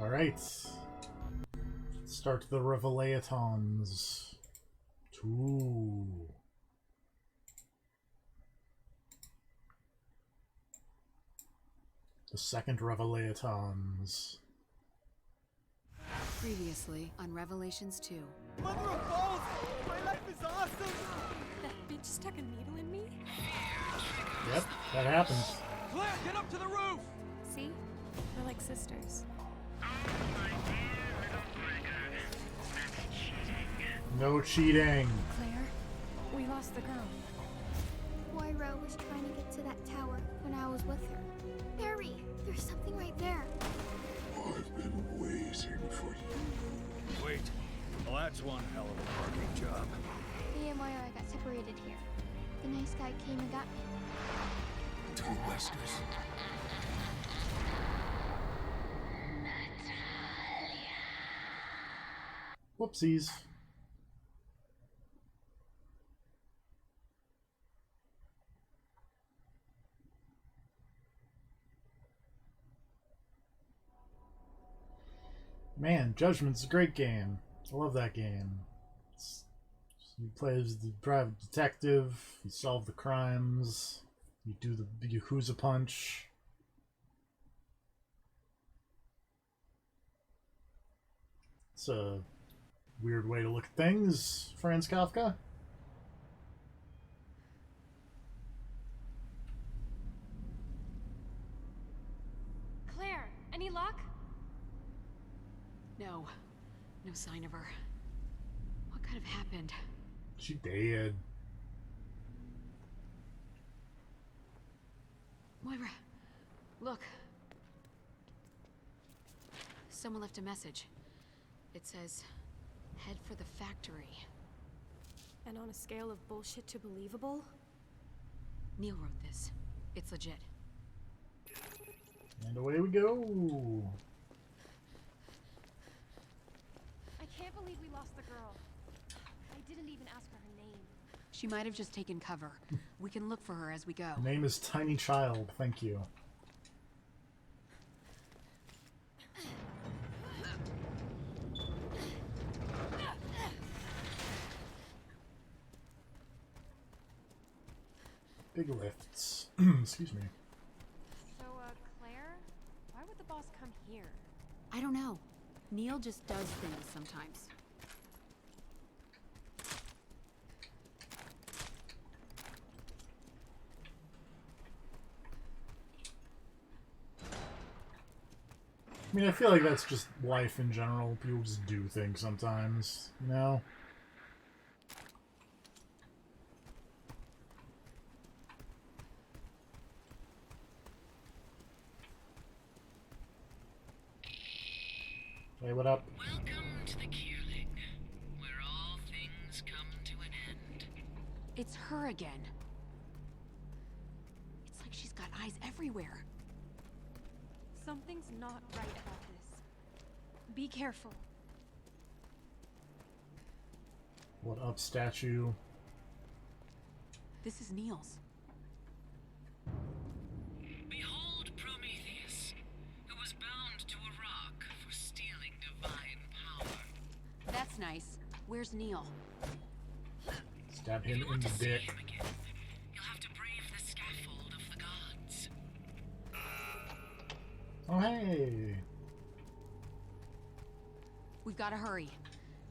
Alright. Start the Revelations. 2. The second Revelations. Previously on Revelations 2. Mother of balls! My life is awesome! That bitch stuck a needle in me? Yep, that happens. Claire, get up to the roof! See? We're like sisters. No cheating. Claire, we lost the girl. Moira was trying to get to that tower when I was with her. Harry, there's something right there. I've been waiting for you. Wait. Well, that's one hell of a parking job. Me and Moira got separated here. The nice guy came and got me. Two Westers. Whoopsies. Man, Judgment's a great game. I love that game. You play as the private detective, you solve the crimes, you do the Yakuza punch. It's a weird way to look at things, Franz Kafka. Claire, any luck? No. No sign of her. What could have happened? She dead. Moira, look. Someone left a message. It says, head for the factory. And on a scale of bullshit to believable? Neil wrote this. It's legit. And away we go. I can't believe we lost the girl. I didn't even ask her her name. She might have just taken cover. We can look for her as we go. Her name is Tiny Child, thank you. Big lifts. Excuse me. So, Claire? Why would the boss come here? I don't know. Neil just does things sometimes. I mean, I feel like that's just life in general. People just do things sometimes, you know? Hey, what up? Welcome to the Kierling, where all things come to an end. It's her again. It's like she's got eyes everywhere. Something's not right about this. Be careful. What up, statue? This is Neil's. Behold Prometheus, who was bound to a rock for stealing divine power. That's nice. Where's Neil? Stab If him you in want the to see dick. him again, you'll have to brave the scaffold of the gods. Oh, hey! We've got to hurry.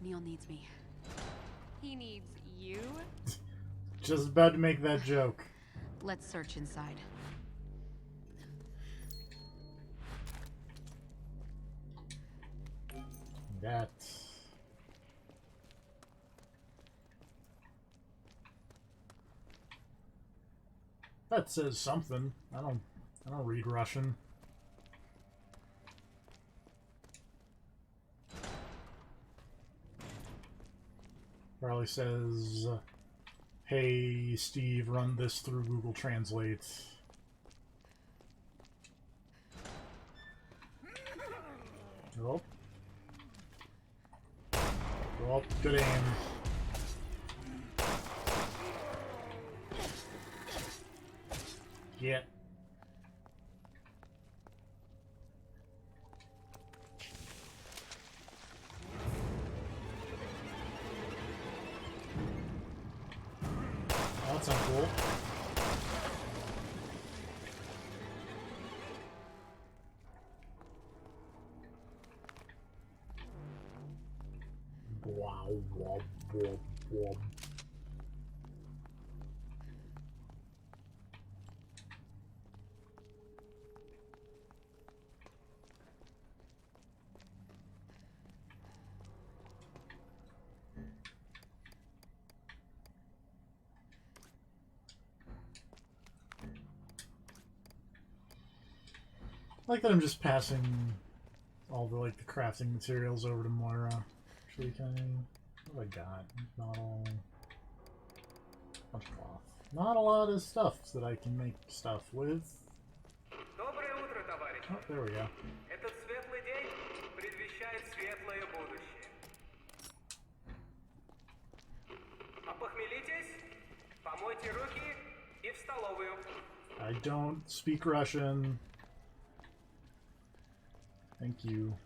Neil needs me. He needs you? Just about to make that joke. Let's search inside. That. That says something. I don't read Russian. Probably says, hey Steve, run this through Google Translate. Oh. Oh, good aim. Get. Wob, wob, wob. I like that I'm just passing all the like the crafting materials over to Moira. Actually, can I? What have I got? Not all. Bunch of cloth. Not a lot of stuff that I can make stuff with. Доброе утро, товарищи. Oh, there we go. Этот светлый день предвещает светлое будущее. Опохмелитесь, помойте руки и в столовую. I don't speak Russian. Thank you.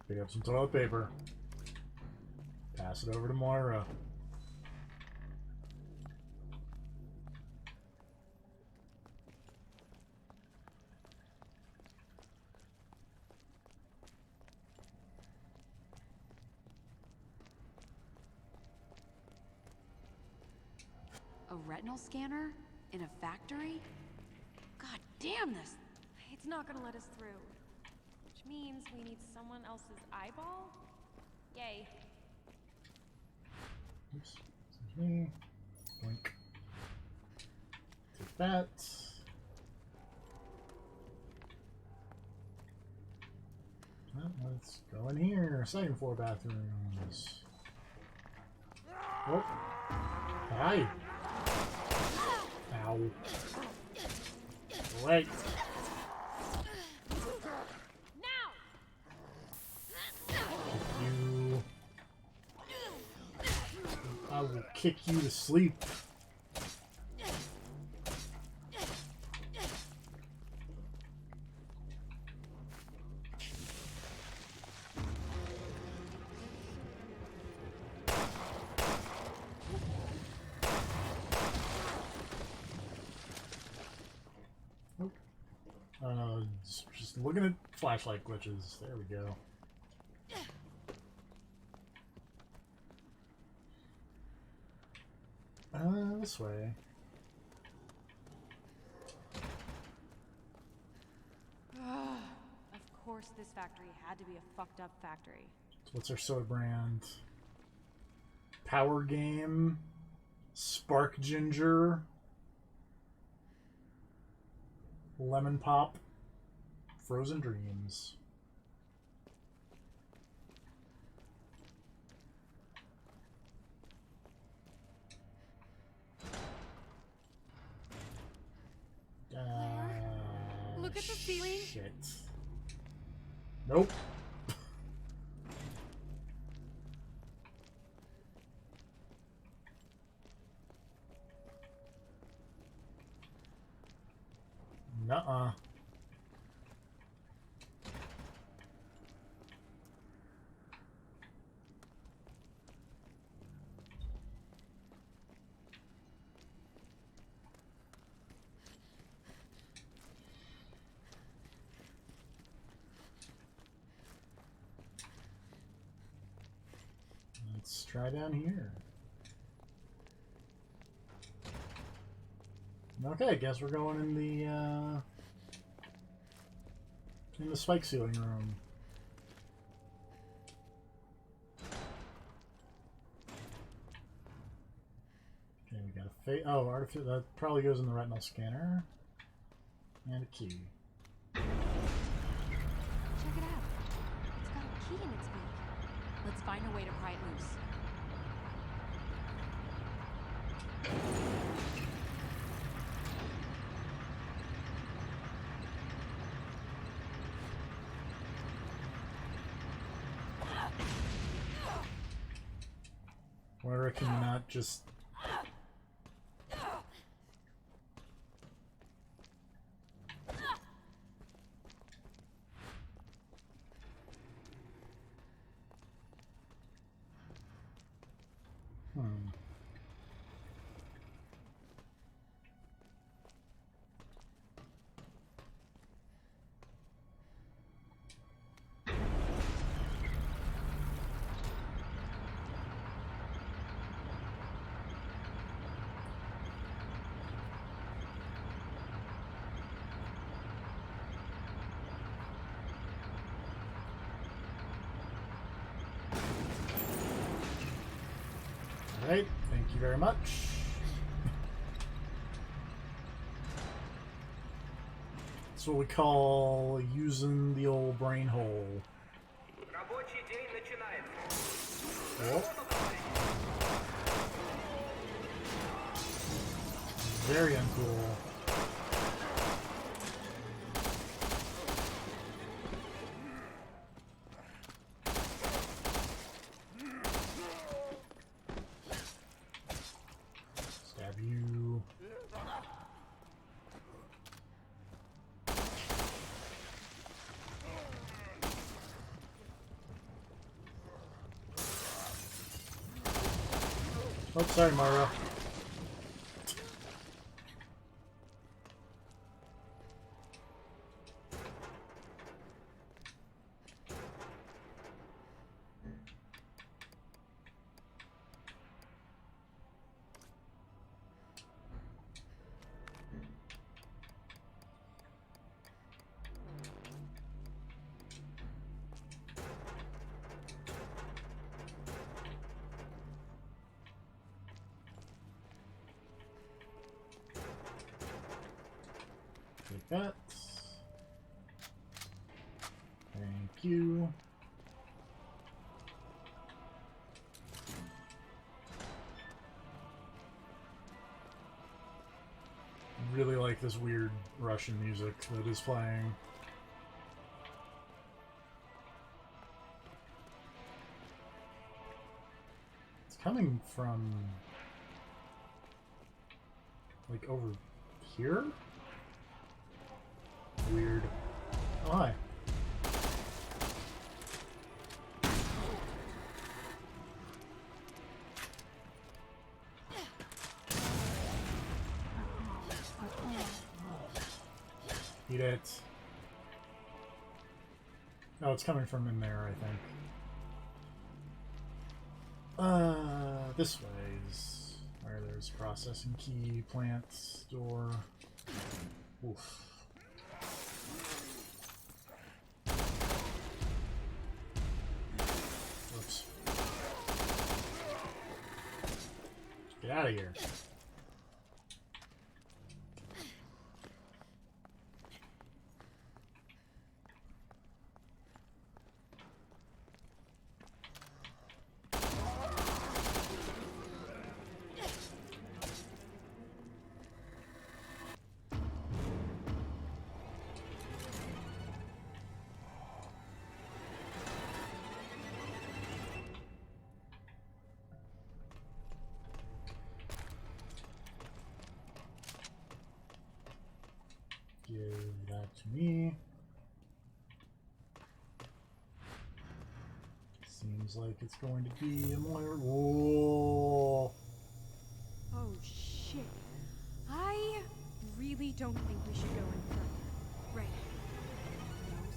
Pick up some toilet paper. Pass it over to Moira. A retinal scanner? In a factory? God damn this! It's not gonna let us through. Which means we need someone else's eyeball? Yay. Oops. Excuse me. Blink. Take that. Well, let's go in here. Second floor bathrooms. Oh. Hi. Ow. Wait. Now! You. I will kick you to sleep. Just looking at flashlight glitches. There we go. This way. Of course this factory had to be a fucked up factory. So what's our soda brand? Power Game, Spark Ginger, Lemon Pop, Frozen Dreams. Look at the ceiling. Shit. Nope. Nuh-uh. Let's try down here. Okay, I guess we're going in the spike ceiling room. Okay, we got a artificial. That probably goes in the retinal scanner. And a key. Check it out. It's got a key in its beak. Let's find a way to pry it loose. Where can you not just... Alright, thank you very much. That's what we call using the old brain hole. Рабочий день начинается. Oh. Very uncool. Stab you. Oh, sorry, Mario. Take that. Thank you. Really like this weird Russian music that is playing. It's coming from like over here? Weird. Oh, hi. Eat it. Oh, it's coming from in there, I think. This way is where there's processing key, plants, door. Oof. Whoops. Get out of here. Give that to me. Seems like it's going to be a more. Whoa! Oh shit. I really don't think we should go in further. Right. No saloons.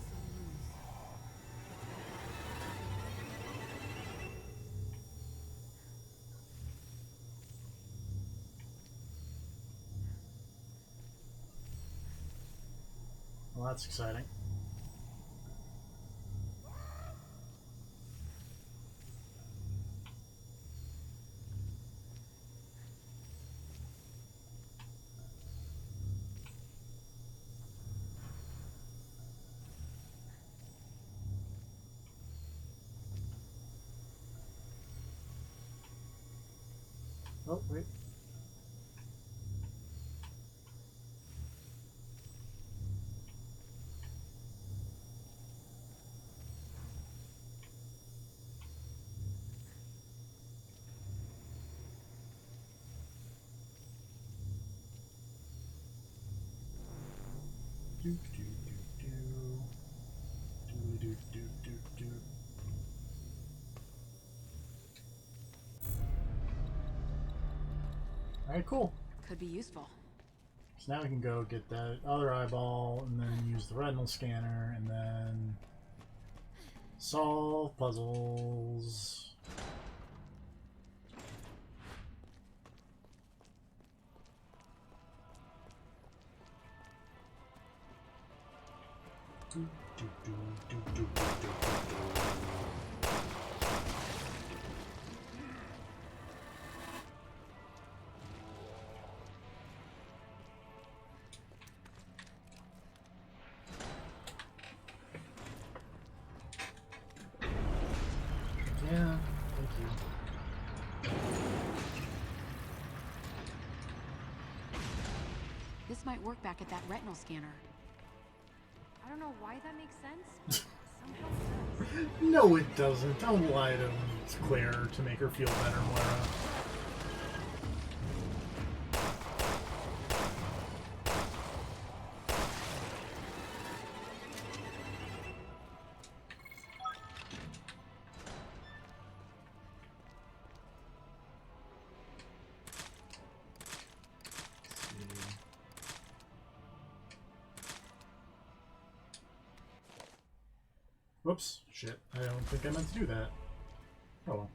Well, that's exciting. Oh, wait. Do do do do do do do do. Alright, cool. Could be useful. So now we can go get that other eyeball and then use the retinal scanner and then solve puzzles. Do, do, do, do, do, do, do, do. This might work back at that retinal scanner. I don't know why that makes sense, but somehow it does. No, it doesn't. Don't lie to Claire to make her feel better, Moira. Whoops. Shit. I don't think I meant to do that. Oh well.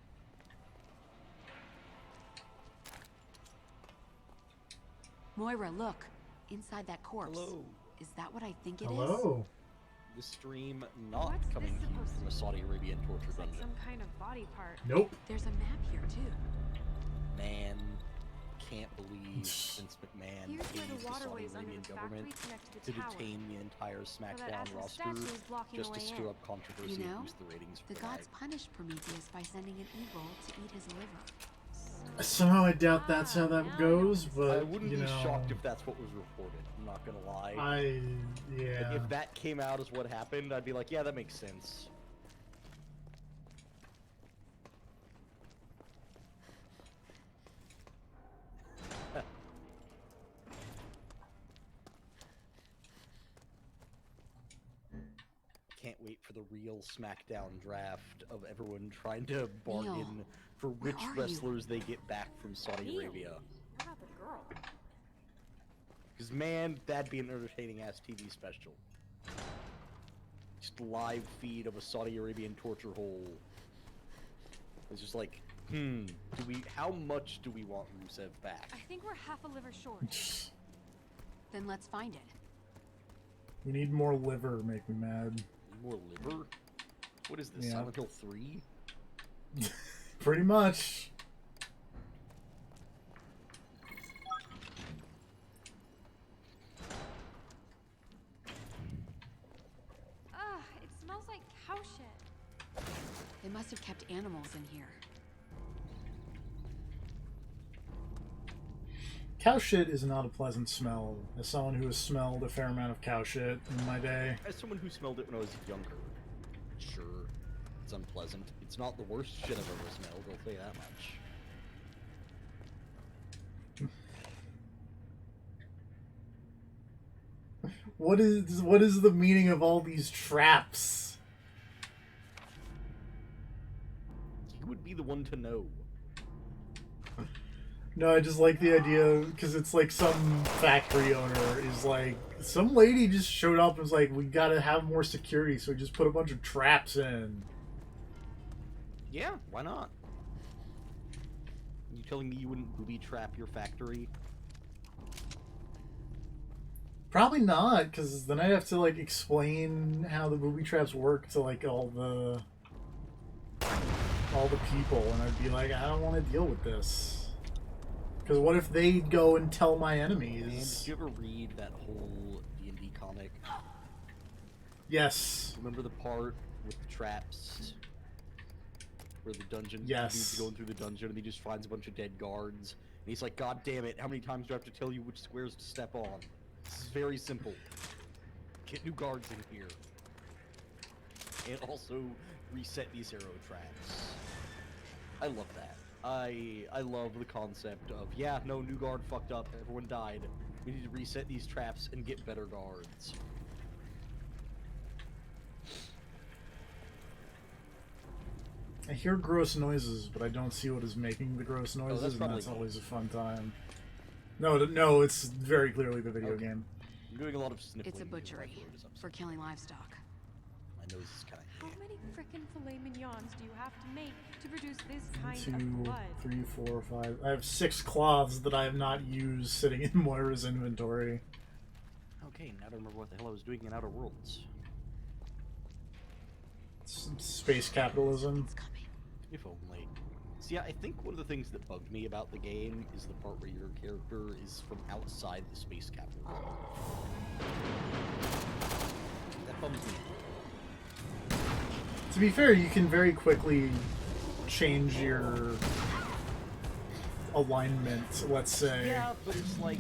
Moira, look. Inside that corpse. Hello. Is that what I think it is? Hello. The stream not What's coming this to you supposed from to a Saudi Arabian torture It's like dungeon. some kind of body part. Nope. There's a map here, too. Man, can't believe Vince McMahon Here's pays where the the Saudi waterways under Arabian the government factory connect to to the tower. detain the entire that SmackDown Ashen roster statue is blocking just the to way stir in. up controversy You know, and boost the ratings for The the gods night. punished Prometheus by sending an eagle to eat his liver. Somehow I doubt that's how now I that know goes, what but I wouldn't you be know, shocked if that's what was reported. I'm not gonna lie. yeah. If that came out as what happened, I'd be like, yeah, that makes sense. Can't wait for the real SmackDown draft of everyone trying to bargain Neil, for where which are you? wrestlers they get back from Saudi Neil, Arabia. What about the girl? Because, man, that'd be an entertaining-ass TV special. Just live feed of a Saudi Arabian torture hole. It's just like, how much do we want Rusev back? I think we're half a liver short. Then let's find it. We need more liver, make me mad. More liver? What is this, Yeah. Silent Hill 3? Pretty much. Ugh, it smells like cow shit. They must have kept animals in here. Cow shit is not a pleasant smell. As someone who has smelled a fair amount of cow shit in my day. As someone who smelled it when I was younger, sure, it's unpleasant. It's not the worst shit I've ever smelled, I'll tell you that much. What is the meaning of all these traps? You would be the one to know. No, I just like the idea because it's like some factory owner is like, some lady just showed up and was like, we gotta have more security, so we just put a bunch of traps in. Yeah, why not? You telling me you wouldn't booby trap your factory? Probably not, because then I'd have to like explain how the booby traps work to like all the people, and I'd be like, I don't want to deal with this. Because what if they go and tell my And enemies? did you ever read that whole D&D comic? Yes. Remember the part with the traps? Where the dungeon Yes. dude's going through the dungeon and he just finds a bunch of dead guards. And he's like, God damn it, how many times do I have to tell you which squares to step on? This is very simple. Get new guards in here. And also reset these arrow traps. I love that. I love the concept of, yeah, no, new guard fucked up, everyone died. We need to reset these traps and get better guards. I hear gross noises, but I don't see what is making the gross noises, and probably that's me. always a fun time. No, it's very clearly the video Okay. game. I'm doing a lot of sniffling. It's a here when I butchery upload this episode. for killing livestock. My nose is kind How of... many frickin' filet mignons do you have to make to produce this kind 2, of blood? 3, 4, 5. I have 6 cloths that I have not used sitting in Moira's inventory. Okay, now I remember what the hell I was doing in Outer Worlds. Space capitalism. It's coming. If only. See, I think one of the things that bugged me about the game is the part where your character is from outside the space capital. That bums me out. To be fair, you can very quickly change your alignment, let's say. Yeah, but it's like...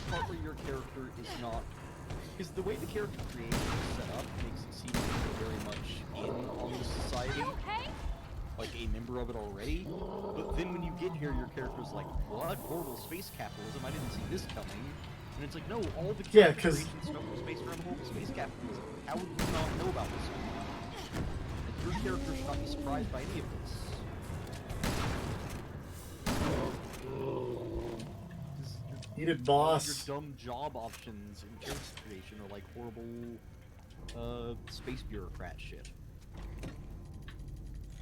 part where your character is not... Because the way the character creation is set up makes it seem like you're very much in on the society. Okay. Like a member of it already. But then when you get here, your character's like, what? Horrible space capitalism? I didn't see this coming. And it's like, no, all the Yeah, character 'cause- creation stuff was based around horrible space capitalism. How would you not know about this? Like, your character should not be surprised by any of this. Eat it, Your boss. dumb job options in character creation are like horrible space bureaucrat shit.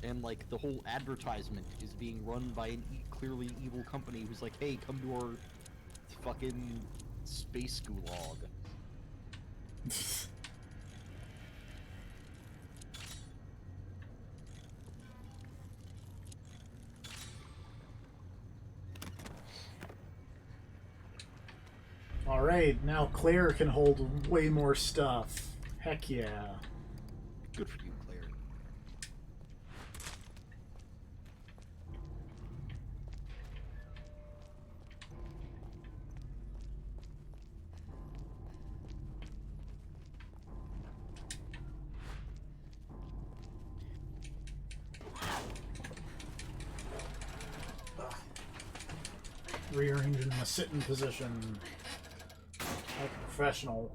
And like the whole advertisement is being run by an clearly evil company who's like, hey, come to our fucking space gulag. Alright, now Claire can hold way more stuff. Heck yeah. Good for you, Claire. Rearranging my sitting position. Like a professional.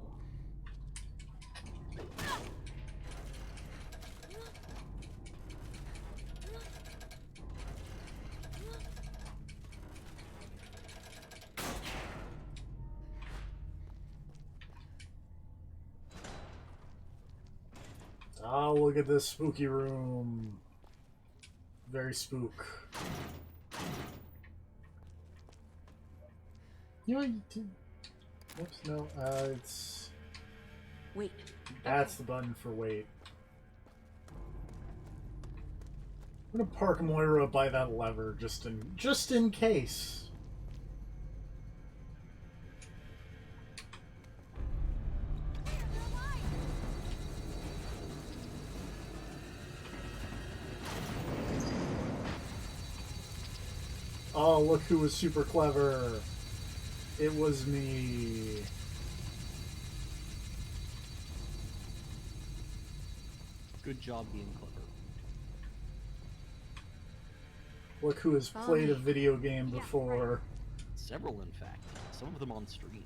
Oh, look at this spooky room. Very spook. You know, you did... Whoops, no, it's... Wait. That's the button for wait. I'm gonna park Moira by that lever just in case. Oh, look who was super clever. It was me. Good job being clever. Look who has played a video game before. Several, in fact. Some of them on stream.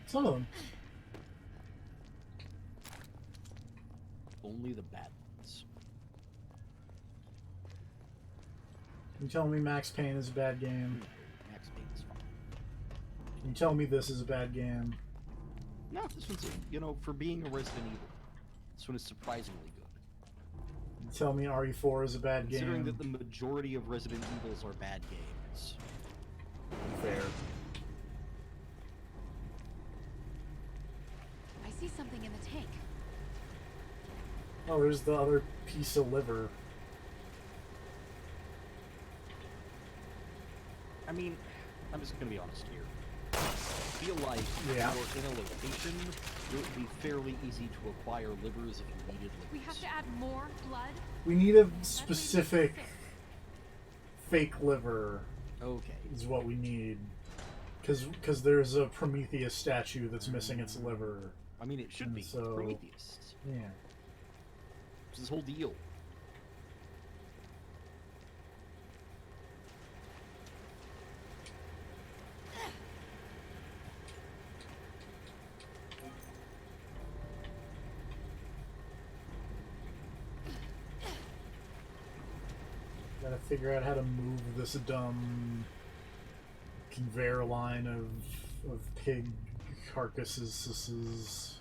Some of them. Only the bad ones. You tell me Max Payne is a bad game. Max Payne is fine. You tell me this is a bad game. No, this one's, you know, for being a Resident Evil, this one is surprisingly good. You tell me RE4 is a bad Considering game. that the majority of Resident Evils are bad games. Fair. I see something in the tank. Oh, there's the other piece of liver. I mean, I'm just gonna be honest here. I feel like if Yeah. you're in a location, it would be fairly easy to acquire livers if you needed livers. We have to add more blood? We need a specific fake liver Okay. is what we need. Because there's a Prometheus statue that's missing its liver. I mean, it should And be. so- Prometheus. Yeah. It's this whole deal. Gotta figure out how to move this dumb conveyor line of pig carcasses.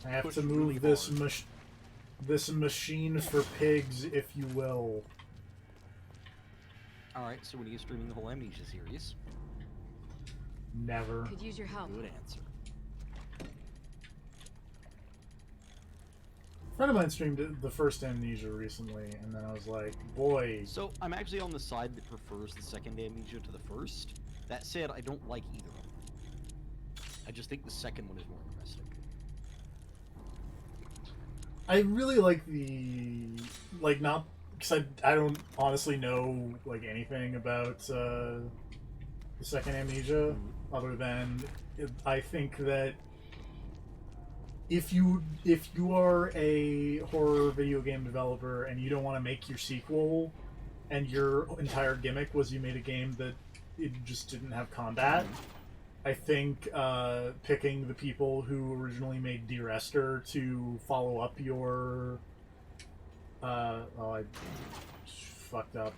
I have Push to move really this hard. this machine for pigs, if you will. Alright, so when are you streaming the whole Amnesia series? Never. Could use your help. Good answer. A friend of mine streamed the first Amnesia recently, and then I was like, boy. So, I'm actually on the side that prefers the second Amnesia to the first. That said, I don't like either of them. I just think the second one is more interesting. I really like the, not because I don't honestly know like anything about the second Amnesia, other than I think that if you are a horror video game developer and you don't want to make your sequel, and your entire gimmick was you made a game that it just didn't have combat, I think picking the people who originally made Dear Esther to follow up your I fucked up.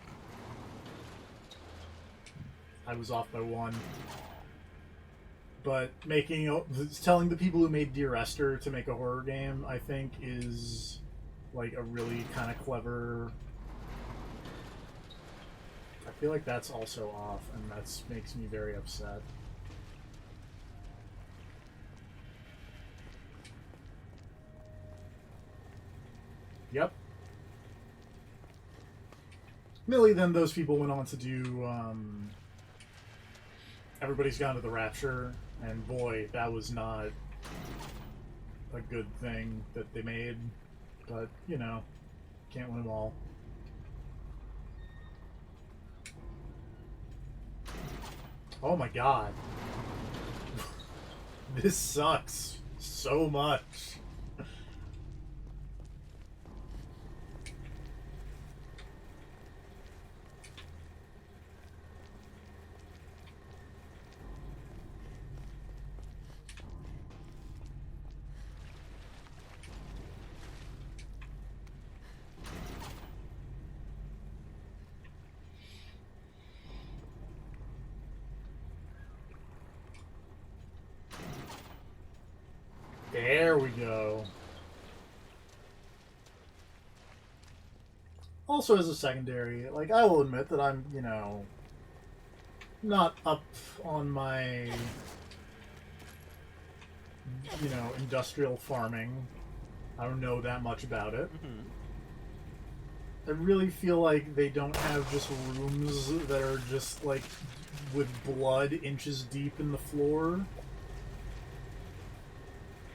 I was off by one. But telling the people who made Dear Esther to make a horror game, I think, is like a really kind of clever. I feel like that's also off, and that makes me very upset. Yep. Millie, then those people went on to do Everybody's Gone to the Rapture, and boy, that was not a good thing that they made, but, you know, can't win them all. Oh my god. This sucks so much. There we go. Also, as a secondary, like, I will admit that I'm, you know, not up on my, you know, industrial farming. I don't know that much about it. I really feel like they don't have just rooms that are just, like, with blood inches deep in the floor.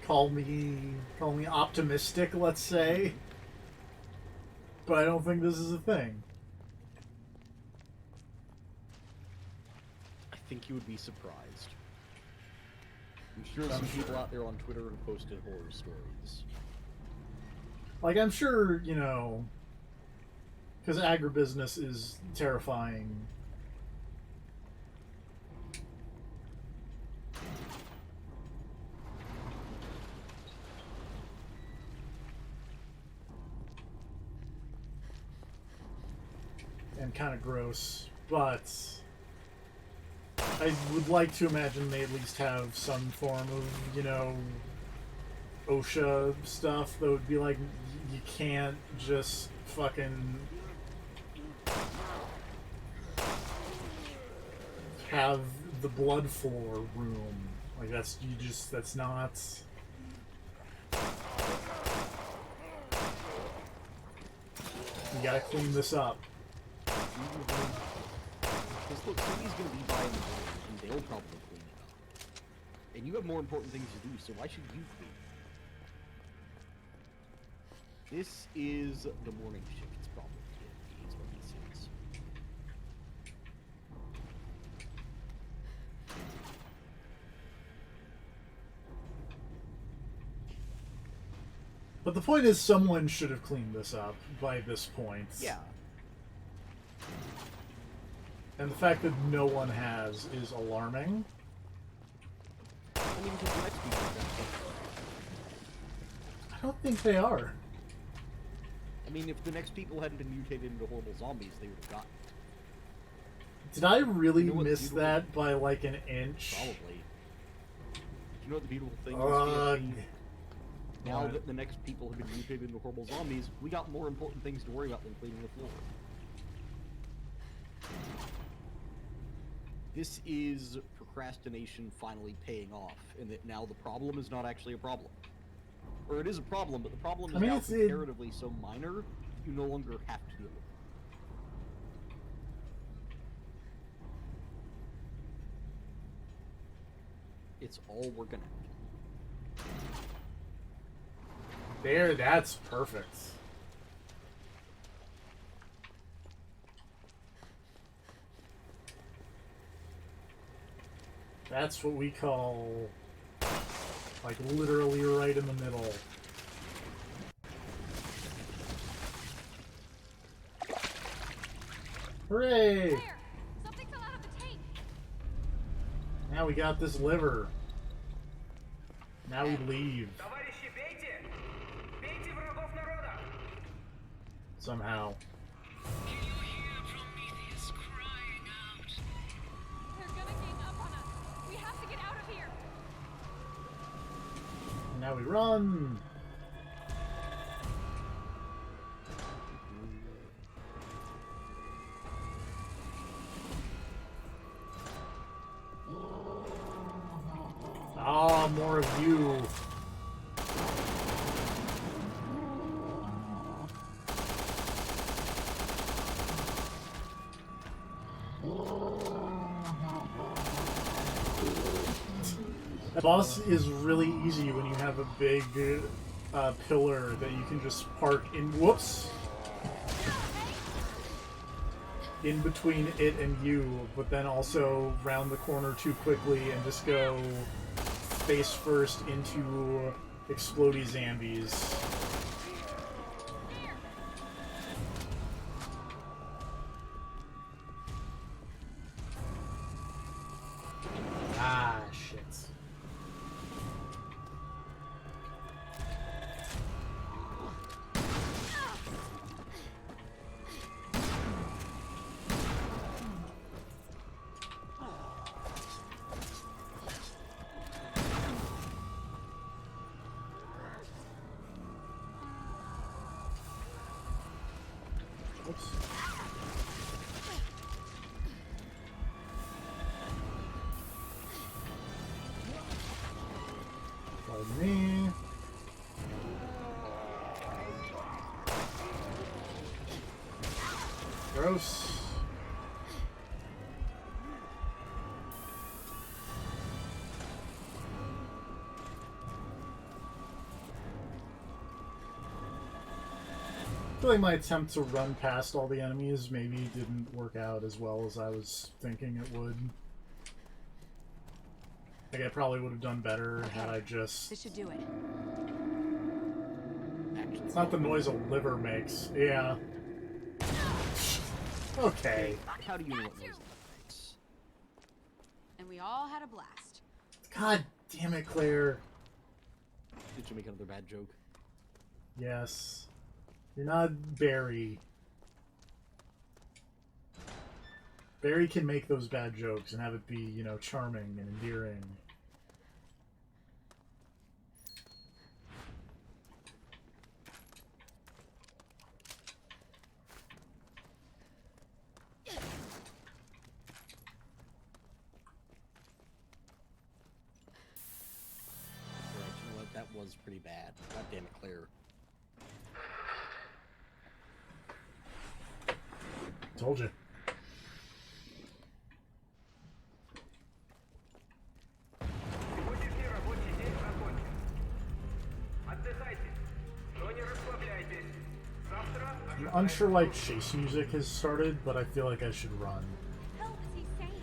Call me optimistic, let's say. But I don't think this is a thing. I think you would be surprised. I'm sure some people out there on Twitter have posted horror stories. Like, I'm sure, you know, because agribusiness is terrifying. And kind of gross, but I would like to imagine they at least have some form of, you know, OSHA stuff that would be like, you can't just fucking have the blood floor room. Like, that's not... You gotta clean this up. Because look, somebody's going to be buying the game, and they'll probably clean it up. And you have more important things to do, so why should you clean it? This is the morning shift's problem, is what this is. But the point is, someone should have cleaned this up by this point. Yeah. And the fact that no one has is alarming. I mean, because the next people are gonna take I don't think they are. I mean, if the next people hadn't been mutated into horrible zombies, they would have gotten it. Did I really You know miss that by like an inch? Probably. You know what the beautiful thing Ugh. is? Now What? that the next people have been mutated into horrible zombies, we got more important things to worry about than cleaning the floor. This is procrastination finally paying off, and that now the problem is not actually a problem. Or it is a problem, but the problem is now comparatively so minor, you no longer have to deal with it. It's all working out. There, that's perfect. That's what we call, like, literally right in the middle. Hooray! There! Something fell out of the tank! Now we got this liver. Now we leave. Товарищи, бейте! Бейте врагов народа! Somehow. Can you hear Prometheus crying out? They're gonna gang up on us! We have to get out of here! And now we run! Ah, more of you. The boss is really easy when you have a big pillar that you can just park in. Whoops! In between it and you, but then also round the corner too quickly and just go face first into explodey zombies. Ah, shit. Oops. Follow me. Gross. I feel like my attempt to run past all the enemies maybe didn't work out as well as I was thinking it would. Like, I probably would have done better had I just... This should do it. It's not the noise a liver makes. Yeah. Okay. How do you know what noise that makes? And we all had a blast. God damn it, Claire. Did you make another bad joke? Yes. You're not Barry. Barry can make those bad jokes and have it be, you know, charming and endearing. Alright, you know what? That was pretty bad. God damn it, Claire. Told you. Сегодняшний рабочий день закончен. Отдыхайте, но не расслабляйтесь. Завтра I'm unsure why chase music has started, but I feel like I should run. What the hell is he saying?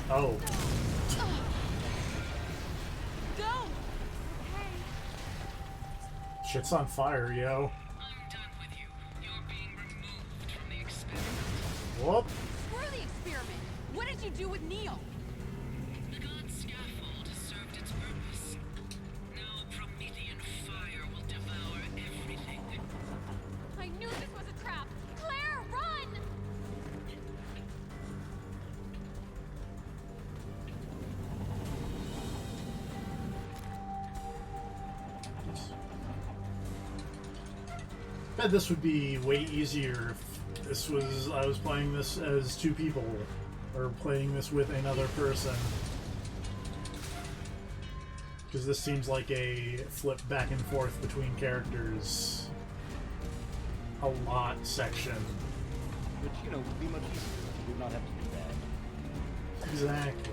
Oh. Go! Shit's on fire, yo. I'm done with you. You're being removed from the experiment. Whoop. Screw the experiment. What did you do with Neil? The god's scaffold has served its purpose. Now Promethean fire will devour everything. I knew this was a trap! Claire, run! Bet this would be way easier if this was I was playing this as two people or playing this with another person. Because this seems like a flip back and forth between characters a lot section. Which, you know, would be much easier. You would not have to do that. Exactly.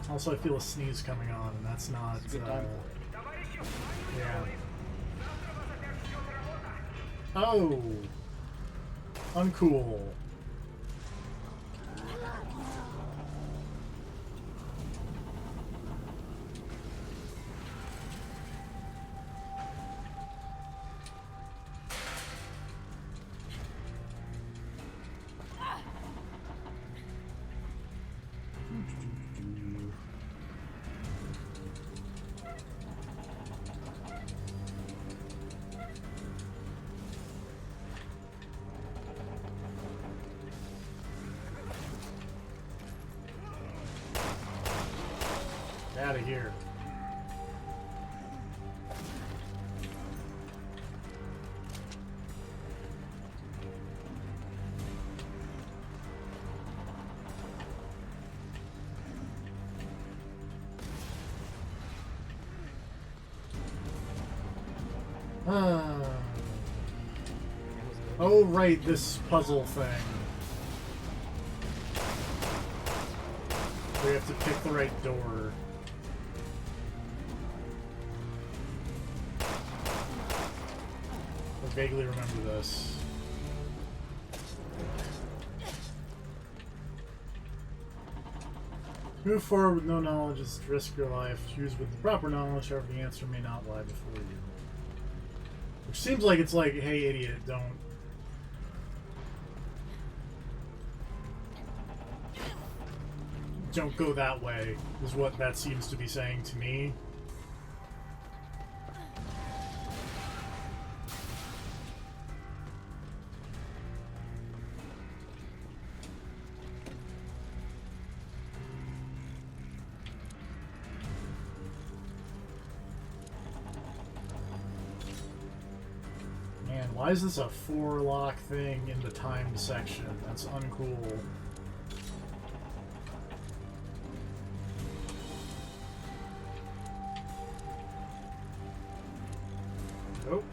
Also, I feel a sneeze coming on, and that's not. It's a good time. Yeah. Oh! Uncool. Out of here. Oh, right, this puzzle thing. We have to pick the right door. I vaguely remember this. Move forward with no knowledge is to risk your life. Choose with the proper knowledge, however the answer may not lie before you. Which seems like it's like, hey idiot, don't go that way, is what that seems to be saying to me. Man, why is this a 4-lock thing in the timed section? That's uncool. Nope.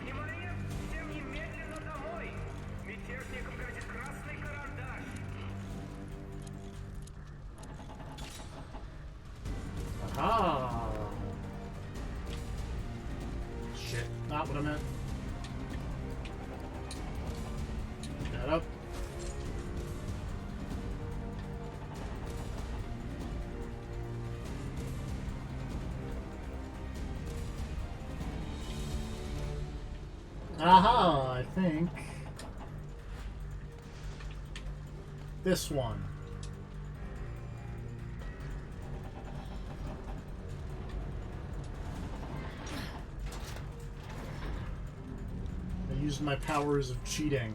Внимание! Всем немедленно домой! Мятежникам грозит красный карандаш! Aha! Shit, not what I meant. Shut up. Aha, I think. This one. I used my powers of cheating.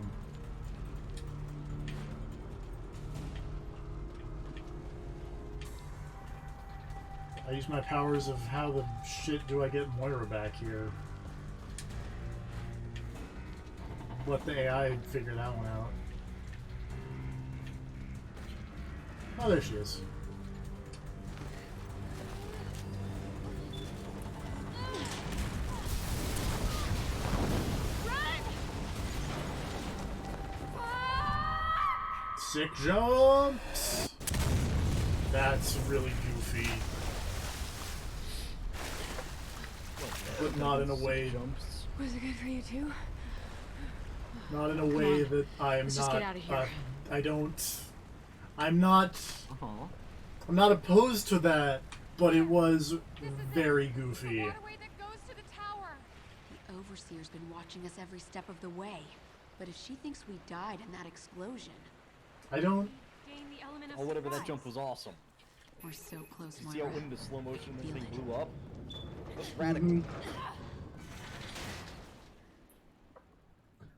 I used my powers of how the shit do I get Moira back here. Let the AI figure that one out. Oh, there she is. Sick jumps! That's really goofy. But not in a way. Was it good for you too? Not in a way that I am Let's not. just get out of here. I'm not opposed to that, but it was very goofy. The waterway that goes to the tower. The Overseer's been watching us every step of the way. But if she thinks we died in that explosion, I don't. Gain the element of Oh, whatever, that surprise. jump was awesome. we're so close, You see how it Moira. went into slow motion and Feel this thing it. blew up? That's radical.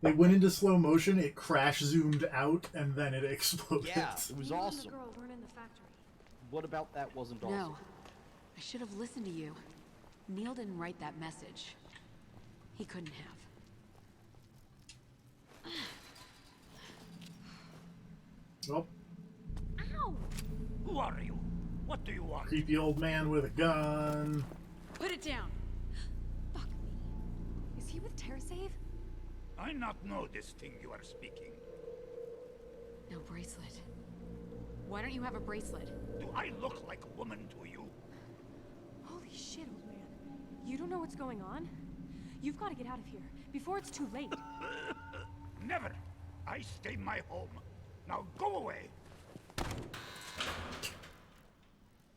They went into slow motion, it crash zoomed out, and then it exploded. Yeah, it was You and awesome. the girl weren't in the factory. What about that wasn't awesome? No. I should have listened to you. Neil didn't write that message. He couldn't have. Oh, Ow! Who are you? What do you want? creepy old man with a gun. Put it down. Fuck me. Is he with TerraSave? I not know this thing you are speaking. No bracelet. Why don't you have a bracelet? Do I look like a woman to you? Holy shit, old man. You don't know what's going on? You've got to get out of here before it's too late. Never. I stay my home. Now go away.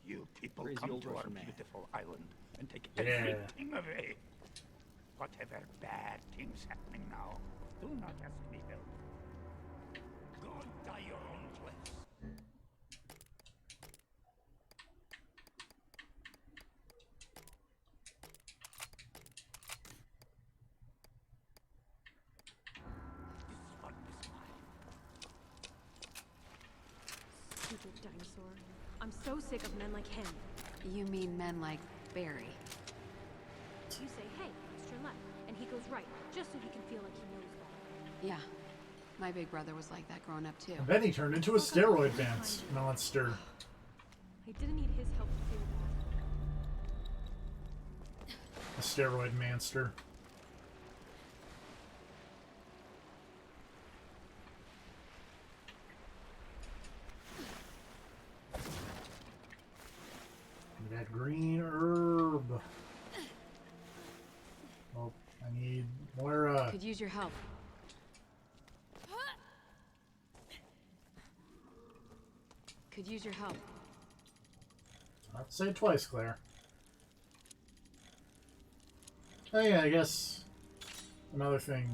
You people Crazy come old to our Russian man. beautiful island and take Yeah. everything away. Whatever bad things happening now, do not ask me help. Go die your own place. This one is mine. Stupid dinosaur. I'm so sick of men like him. You mean men like Barry? You say, hey, let's turn left, and he goes right, just so he can feel like he knows better. Yeah. My big brother was like that growing up too. And then he turned into a steroid monster. I didn't need his help to feel that. A steroid monster. That green herb. Oh, I need Moira. Could use your help. Could use your help. I have to say it twice, Claire. Oh yeah, I guess another thing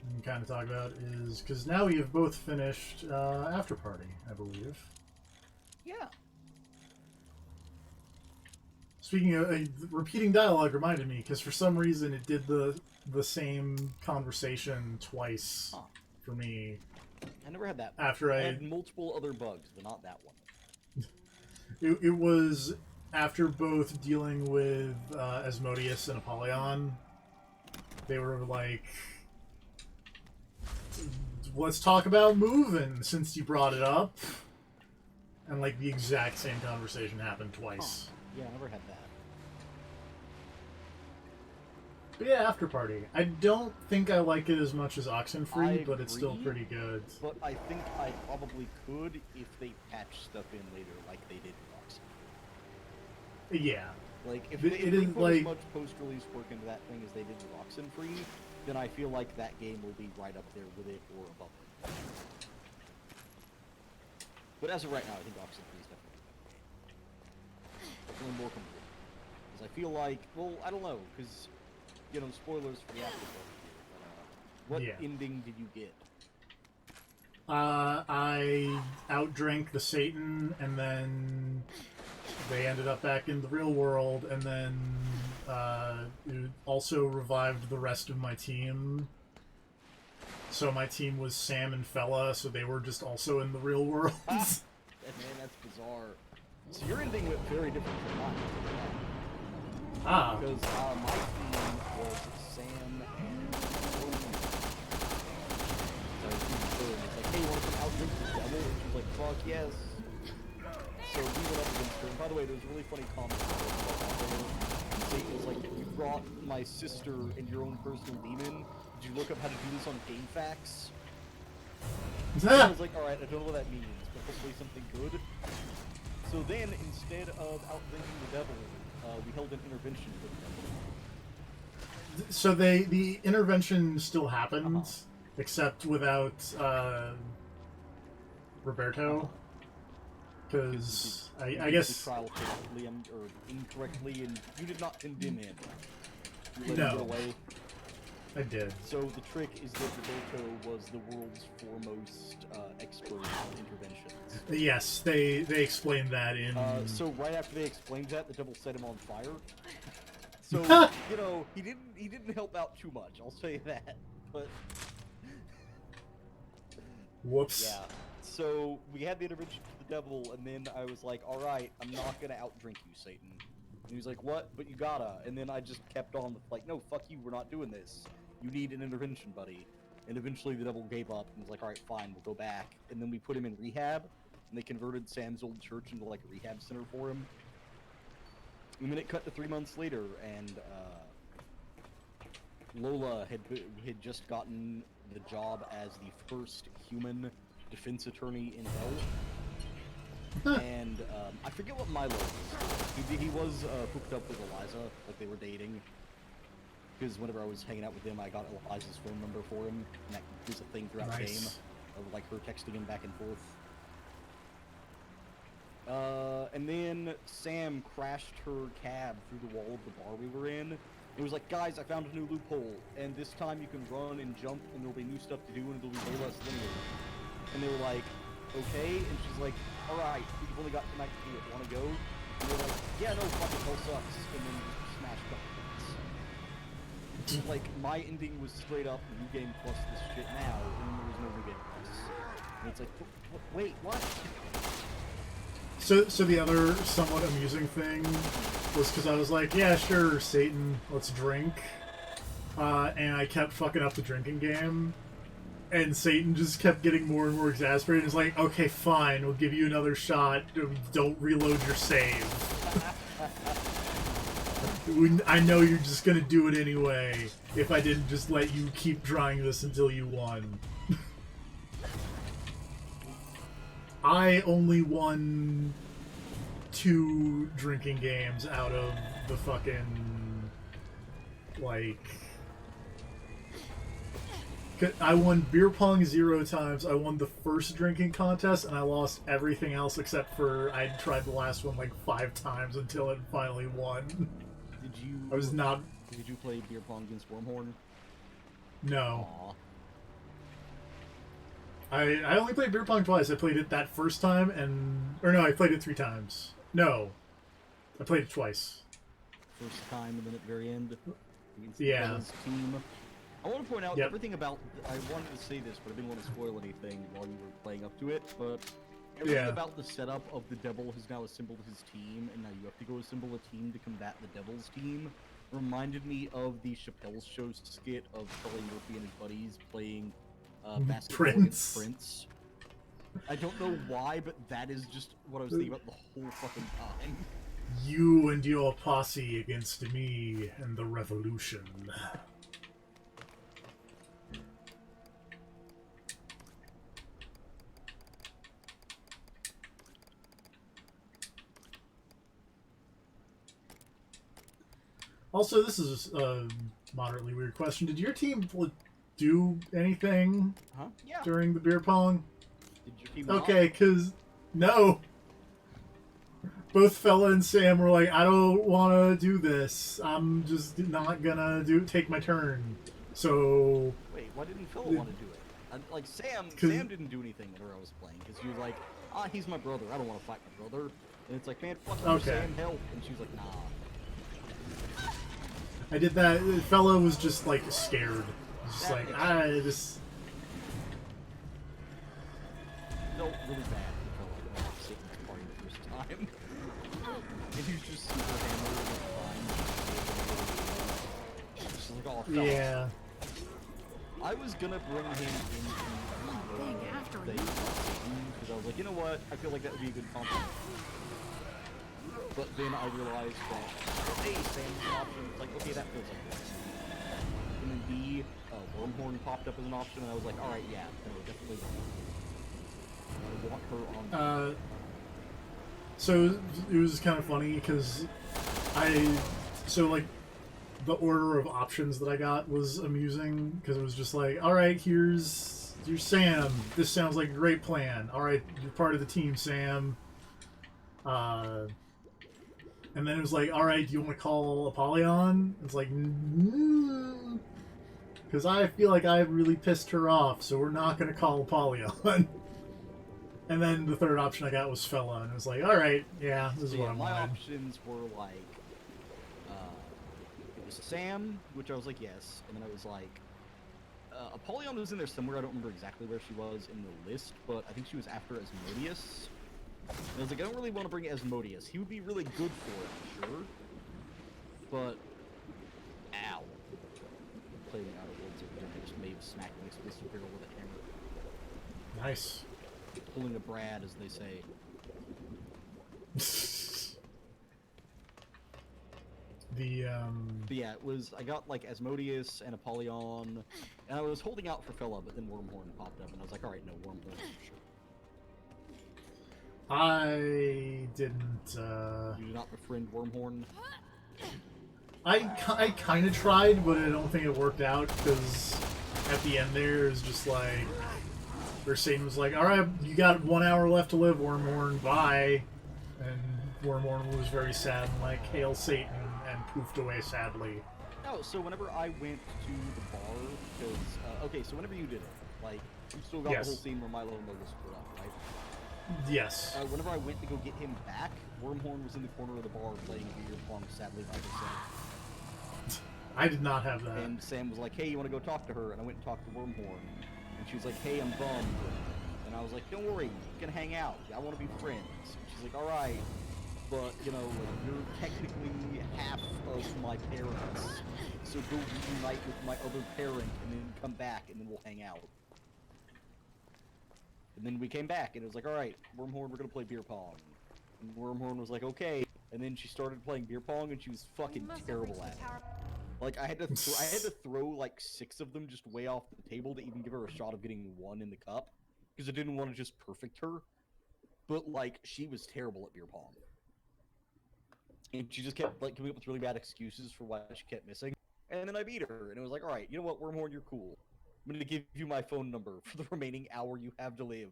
we can kind of talk about is because now you've both finished After Party, I believe. Yeah. Speaking of repeating dialogue reminded me because for some reason it did the same conversation twice Huh. for me. I never had that. After I I had multiple other bugs, but not that one. it was after both dealing with Asmodeus and Apollyon. They were like, let's talk about moving since you brought it up. And like the exact same conversation happened twice. Huh. Yeah, I never had that. But yeah, After Party. I don't think I like it as much as Oxenfree, I but it's still agree. pretty good. But I think I probably could if they patch stuff in later, like they did with Oxenfree. Yeah. Like, if It they is put like- as much post-release work into that thing as they did with Oxenfree, then I feel like that game will be right up there with it or above it. But as of right now, I think Oxenfree is definitely definitely more complete. Because I feel like, well, I don't know, because, you know, spoilers for the afterparty here, but, what Yeah. ending did you get? I outdrank the Satan, and then they ended up back in the real world, and then it also revived the rest of my team. So my team was Sam and Fella, so they were just also in the real world. Man, that's bizarre. So your ending went very different from mine. Ah. Because my team was Sam and Tony. So it's like, hey, you want to come out drink the devil? And she was like, fuck yes. So we went up against her. And by the way, there was a really funny comment. Satan was like, you brought my sister and your own personal demon. Did you look up how to do this on GameFAQs? And I was like, alright, I don't know what that means, but hopefully something good. So then, instead of outdrinking the devil, we held an intervention with the devil. So the intervention still happened, except without Roberto, because I guess the trial correctly or incorrectly, and you did not condemn him. You let No. him get away. I did. So the trick is that Roberto was the world's foremost expert on interventions. Yes, they explained that in. So right after they explained that, the devil set him on fire. So you know he didn't help out too much. I'll say that. But Whoops. yeah. So we had the intervention for the devil, and then I was like, all right, I'm not gonna outdrink you, Satan. And he was like, what? But you gotta. And then I just kept on with like, no, fuck you, we're not doing this. You need an intervention, buddy. And eventually the devil gave up and was like, alright, fine, we'll go back. And then we put him in rehab, and they converted Sam's old church into like a rehab center for him. And then it cut to 3 months later, and Lola had just gotten the job as the first human defense attorney in Hell. And I forget what Milo was. He was hooked up with Eliza, like they were dating. Because whenever I was hanging out with him, I got Eliza's phone number for him, and that was a thing throughout the game, of like her texting him back and forth. And then Sam crashed her cab through the wall of the bar we were in. It was like, guys, I found a new loophole, and this time you can run and jump, and there'll be new stuff to do, and it'll be way less linear. And they were like, okay, and she's like, alright, we've only got tonight to do it, wanna go? And they're like, yeah, no, fucking hell sucks, and then just smashed up. Like, my ending was straight up new game plus this shit now, and there was no new game plus. And it's like, wait, what? So the other somewhat amusing thing was because I was like, yeah, sure, Satan, let's drink. And I kept fucking up the drinking game. And Satan just kept getting more and more exasperated. It's like, okay, fine, we'll give you another shot. Don't reload your save. I know you're just gonna do it anyway, if I didn't just let you keep trying this until you won. I only won 2 drinking games out of the fucking, like... I won beer pong 0 times, I won the first drinking contest, and I lost everything else except for I tried the last one like 5 times until it finally won. Did you... I was not... Did you play beer pong against Wormhorn? No. Aww. I only played beer pong twice. I played it that first time, or no, I played it 3 times. No. I played it twice. First time, and then at the very end, against Yeah. the team. I want to point out Yep. everything about... I wanted to say this, but I didn't want to spoil anything while you were playing up to it, but... Everything about the setup of the Devil has now assembled his team, and now you have to go assemble a team to combat the Devil's team. Reminded me of the Chappelle's Show skit of Charlie Murphy and his buddies playing basketball against Prince. I don't know why, but that is just what I was thinking about the whole fucking time. You and your posse against me and the revolution. Also, this is a moderately weird question. Did your team do anything during the beer pong? Did your team Okay, because no. Both Fella and Sam were like, I don't want to do this. I'm just not gonna take my turn. So... Wait, why didn't Fella want to do it? Like, Sam didn't do anything whenever I was playing, because he was like, he's my brother, I don't want to fight my brother. And it's like, man, fuck you, Sam, help. And she was like, nah. I did that. Fella was just like scared. Just like, I just felt really bad for Fella when I was sitting at the party the first time. And he was just super hammered and fine. Just like, oh, Fella. yeah. I was gonna bring him into the because I was like, you know what? I feel like that would be a good compliment. But then I realized that, hey, Sam's an option. It's like, okay, that feels like this. And then B, Wormhorn popped up as an option, and I was like, alright, yeah, no, definitely. I want her on. So it was kind of funny because like the order of options that I got was amusing because it was just like, alright, here's Sam. This sounds like a great plan. Alright, you're part of the team, Sam. And then it was like, alright, do you want to call Apollyon? It's like, because I feel like I really pissed her off, so we're not going to call Apollyon. And then the third option I got was Fella, and it was like, alright, yeah, this is what I my wanted. options were like, it was Sam, which I was like, yes, and then I was like, Apollyon was in there somewhere, I don't remember exactly where she was in the list, but I think she was after Asmodeus. And I was like, I don't really want to bring Asmodeus. He would be really good for it, sure. But, ow. Playing out of Worlds over there, I just may have smacked an explosive barrel with a hammer. Nice. Pulling a Brad, as they say. But yeah, it was, I got like Asmodeus and Apollyon, and I was holding out for Fella, but then Wormhorn popped up, and I was like, alright, no, Wormhorn for sure. I didn't. You did not befriend Wormhorn. I kind of tried, but I don't think it worked out because at the end there it was just like, where Satan was like, "All right, you got 1 hour left to live, Wormhorn. Bye." And Wormhorn was very sad and like, "Hail Satan," and poofed away sadly. No, so whenever I went to the bar, because okay, so whenever you did it, like you still got Yes. the whole scene where Milo and Lola split up, right? Yes. Whenever I went to go get him back, Wormhorn was in the corner of the bar playing beer pong, sadly by himself. I did not have that. And Sam was like, "Hey, you want to go talk to her?" And I went and talked to Wormhorn, and she was like, "Hey, I'm bummed." And I was like, "Don't worry, you can hang out. I want to be friends." And she's like, "All right, but you know, like, you're technically half of my parents, so go reunite with my other parent, and then come back, and then we'll hang out." And then we came back, and it was like, "All right, Wormhorn, we're gonna play beer pong." And Wormhorn was like, "Okay." And then she started playing beer pong, and she was fucking terrible at it. Like I had to throw like 6 of them just way off the table to even give her a shot of getting 1 in the cup, because I didn't want to just perfect her. But like she was terrible at beer pong, and she just kept like coming up with really bad excuses for why she kept missing. And then I beat her, and it was like, "All right, you know what, Wormhorn, you're cool. I'm gonna give you my phone number for the remaining hour you have to live."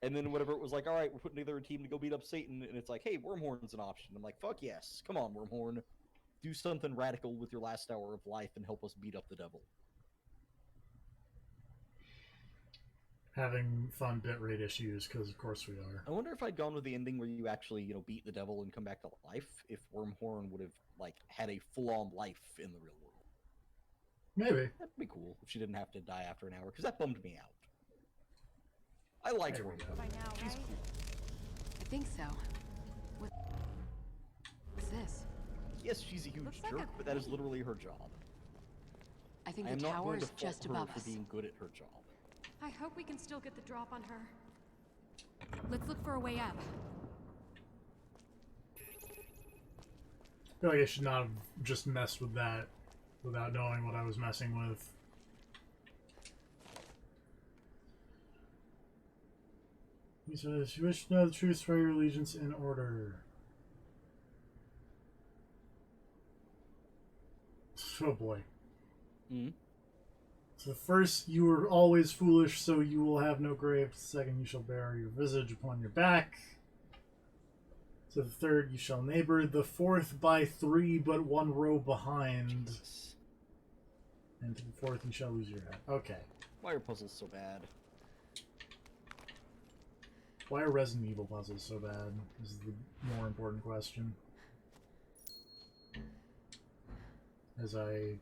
And then whenever it was like, "All right, we're putting together a team to go beat up Satan," and it's like, "Hey, Wormhorn's an option." I'm like, "Fuck yes, come on, Wormhorn. Do something radical with your last hour of life and help us beat up the devil." Having fun bitrate issues, because of course we are. I wonder if I'd gone with the ending where you actually, you know, beat the devil and come back to life, if Wormhorn would have, like, had a full-on life in the real world. Maybe. That'd be cool if she didn't have to die after an hour, because that bummed me out. I liked There we Wormhorn. go. By now, She's right? cool. I think so. What's this? Yes, she's a huge Looks like jerk, a but that is crate. literally her job. I think I am the not tower going to is fault just her above for us. being good at her job. I hope we can still get the drop on her. Let's look for a way up. I feel like I should not have just messed with that without knowing what I was messing with. He says, "You wish to know the truth, swear your allegiance in order." Oh boy. Hmm? So first, you were always foolish, so you will have no grave. Second, you shall bear your visage upon your back. So the third, you shall neighbor. The fourth, by 3, but 1 row behind. Jesus. And to the fourth, you shall lose your head. Okay. Why are puzzles so bad? Why are Resident Evil puzzles so bad? Is the more important question. As I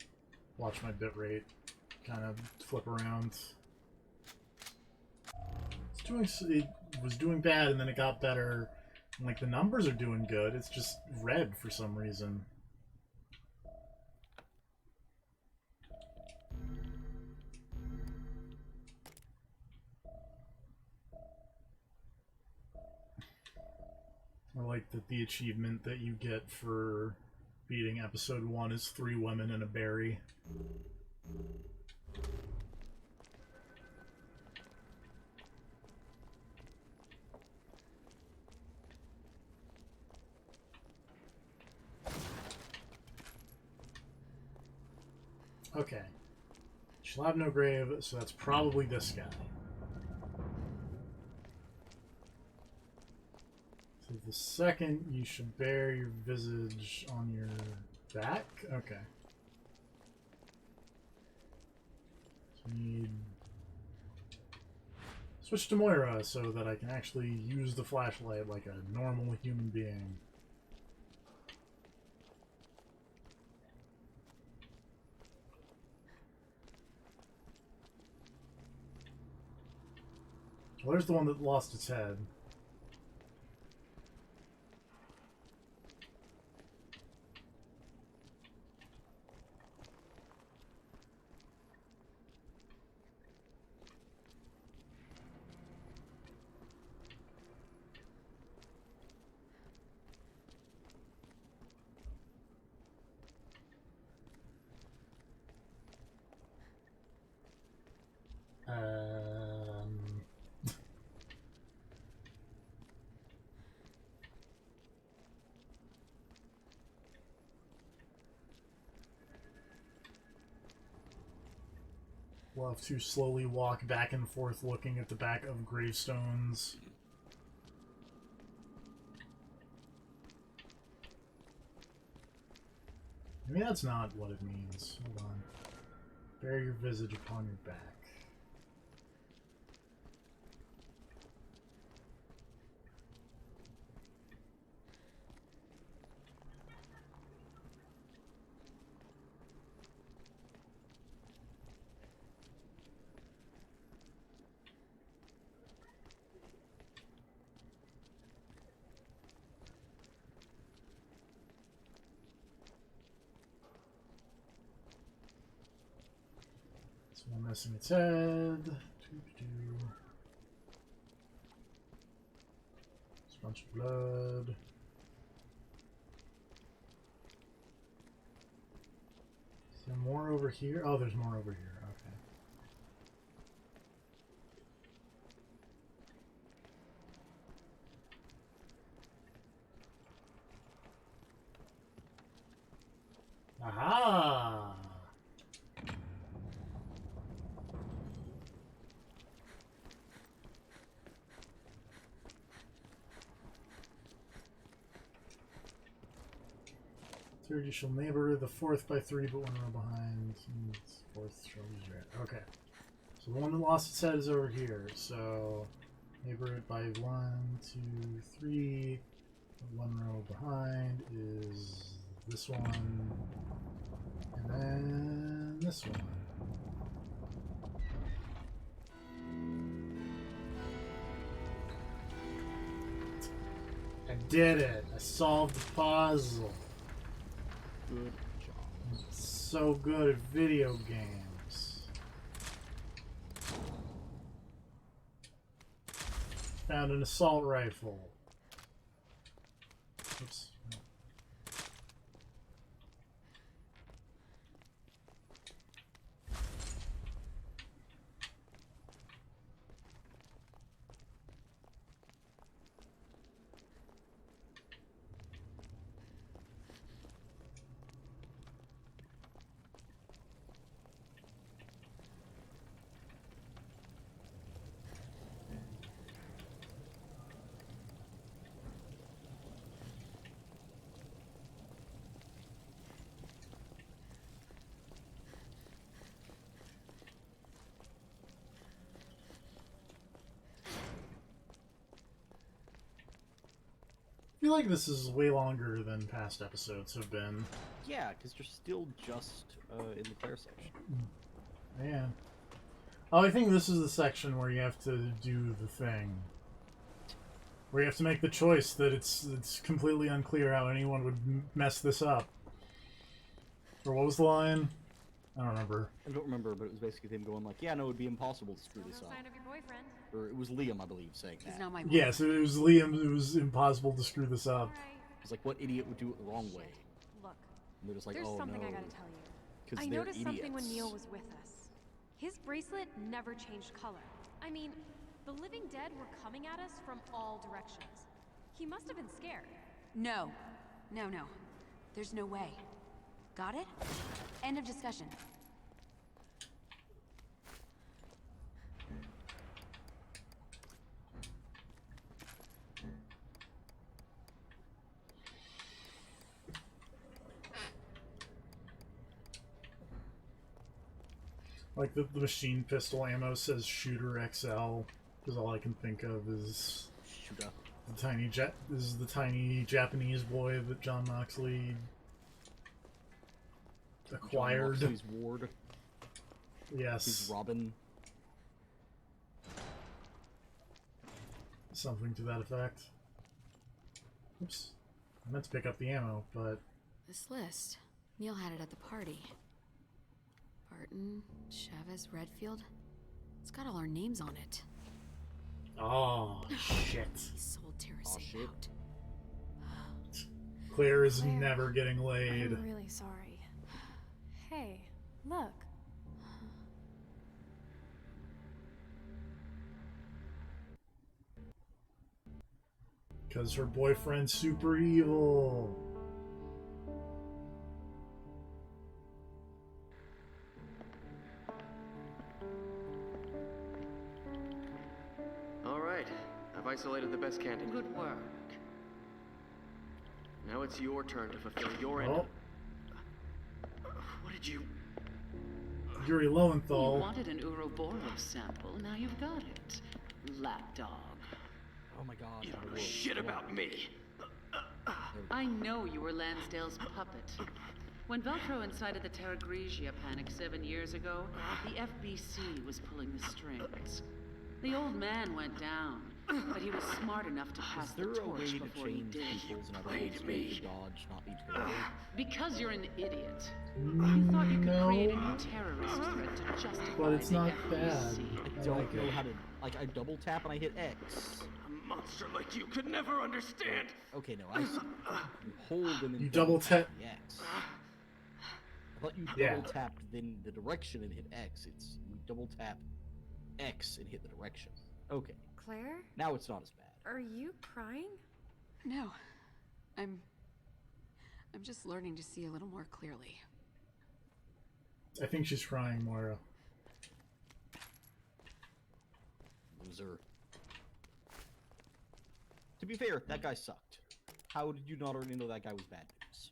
watch my bitrate kind of flip around. It was doing bad, and then it got better. And, like, the numbers are doing good. It's just red for some reason. Or like that the achievement that you get for beating episode 1 is 3 women and a berry. Okay. She'll have no grave, so that's probably this guy. So the second, you should bear your visage on your back? Okay. So you need... Switch to Moira so that I can actually use the flashlight like a normal human being. Well, there's the one that lost its head. We'll have to slowly walk back and forth looking at the back of gravestones. Maybe that's not what it means. Hold on. Bear your visage upon your back. One missing its head. There's a bunch of blood. Is there more over here? Oh, there's more over here. Okay. Aha! Third you shall neighbor the fourth by 3, but 1 row behind. And fourth shall use red. Okay. So the one that lost its head is over here. So neighbor it by 1, 2, 3. 1 row behind is this one. And then this one. I did it! I solved the puzzle. Good job. So good at video games. Found an assault rifle. Oops. I feel like this is way longer than past episodes have been. Yeah, because you're still just in the Claire section. Yeah. Oh, I think this is the section where you have to do the thing. Where you have to make the choice that it's completely unclear how anyone would mess this up. Or what was the line? I don't remember. I don't remember, but it was basically them going like, yeah, no, it would be impossible to screw this No up. sign of your boyfriend. Or it was Liam, I believe, saying He's that. not my Yes, it was Liam. It was impossible to screw this up. Alright. It's like, what idiot would do it the wrong way? Look, And they're just like, there's oh something no. I gotta tell you. 'Cause I they're noticed something when idiots. Neil was with us. His bracelet never changed color. I mean, the living dead were coming at us from all directions. He must have been scared. No. No. There's no way. Got it? End of discussion. Like the machine pistol ammo says Shooter XL, because all I can think of is Shooter. the tiny Japanese boy that John Moxley acquired. John Moxley's ward. Yes. He's Robin. Something to that effect. Oops. I meant to pick up the ammo, but... This list. Neil had it at the party. Barton, Chavez, Redfield. It's got all our names on it. Oh, shit. He sold Terrace shit. out. Claire is Claire, never getting laid. I'm really sorry. Hey, look. Because her boyfriend's super evil. isolated the best candidate. Good work. Now it's your turn to fulfill your end. Oh, What did you... Yuri You Lowenthal. wanted an Ouroboros sample, now you've got it. Lapdog. Oh my god. You that don't know worked. shit about me. I know you were Lansdale's puppet. When Veltro incited the Terra Grigia panic 7 years ago, the FBC was pulling the strings. The old man went down, but he was smart enough to pass Is the there a way torch to before he change did. people's and other played ways me. to dodge, not be terrible? Because you're an idiot. You thought you could create a No, new terrorist threat to justify but it's the not FBC. bad. I I don't like know it. how to... Like, I double tap and I hit X. A monster like you could never understand. Okay, no, I see. You hold and then You double tap. the X. I thought you Yeah. double tapped then the direction and hit X. It's you double tap X and hit the direction. Okay, Claire, now it's not as bad. are you crying? No. I'm just learning to see a little more clearly. I think she's crying, Moira. Loser. To be fair, that guy sucked. How did you not already know that guy was bad news?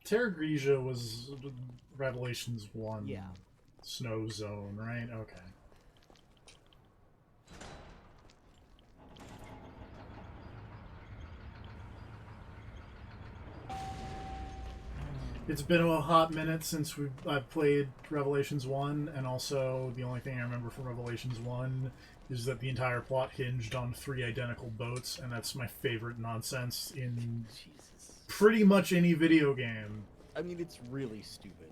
Terra Grigia was Revelations 1 Yeah. snow zone, right? Okay. It's been a hot minute since I've played Revelations 1, and also the only thing I remember from Revelations 1 is that the entire plot hinged on 3 identical boats, and that's my favorite nonsense in Jesus. pretty much any video game. I mean, it's really stupid.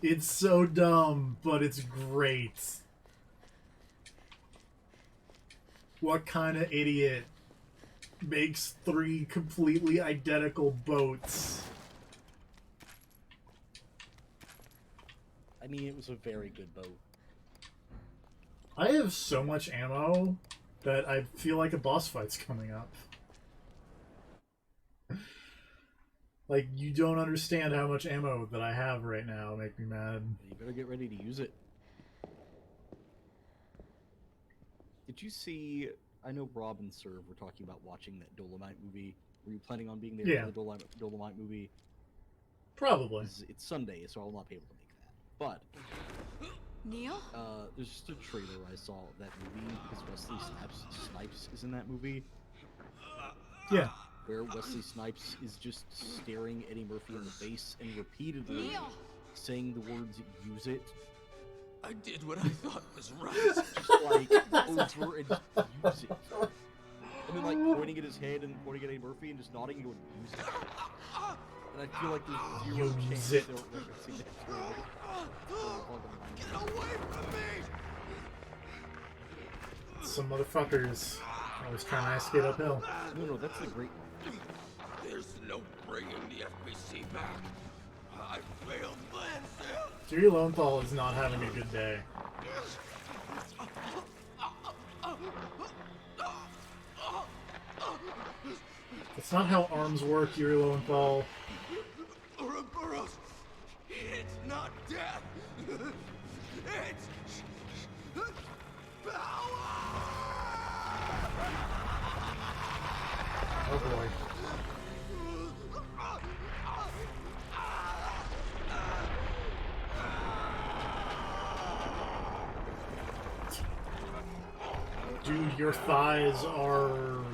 It's so dumb, but it's great. What kind of idiot makes 3 completely identical boats? I mean, it was a very good boat. I have so much ammo that I feel like a boss fight's coming up. Like, you don't understand how much ammo that I have right now. Make me mad. You better get ready to use it. Did you see... I know Rob and Serve were talking about watching that Dolomite movie. Were you planning on being there Yeah. for the Dolomite movie? Probably. It's Sunday, so I'll not be able to make that. But... Neil? There's just a trailer I saw of that movie, because Wesley Snipes is in that movie. Yeah. Where Wesley Snipes is just staring Eddie Murphy in the face and repeatedly saying the words, "use it." I did what I thought was right. Just like, over and just use it. And then like pointing at his head and pointing at Eddie Murphy and just nodding and going, "use it." And I feel like there's zero Use chance it. they're referencing that trailer. Get away from me! Some motherfuckers always trying to ice skate uphill. No, that's the great one. There's no bringing the FBC back. I failed Lansdale. Jerry Lowenthal is not having a good day. That's not how arms work, Yuri Lowenthal. Ouroboros, it's not death. It's power. Oh boy. Dude, your thighs are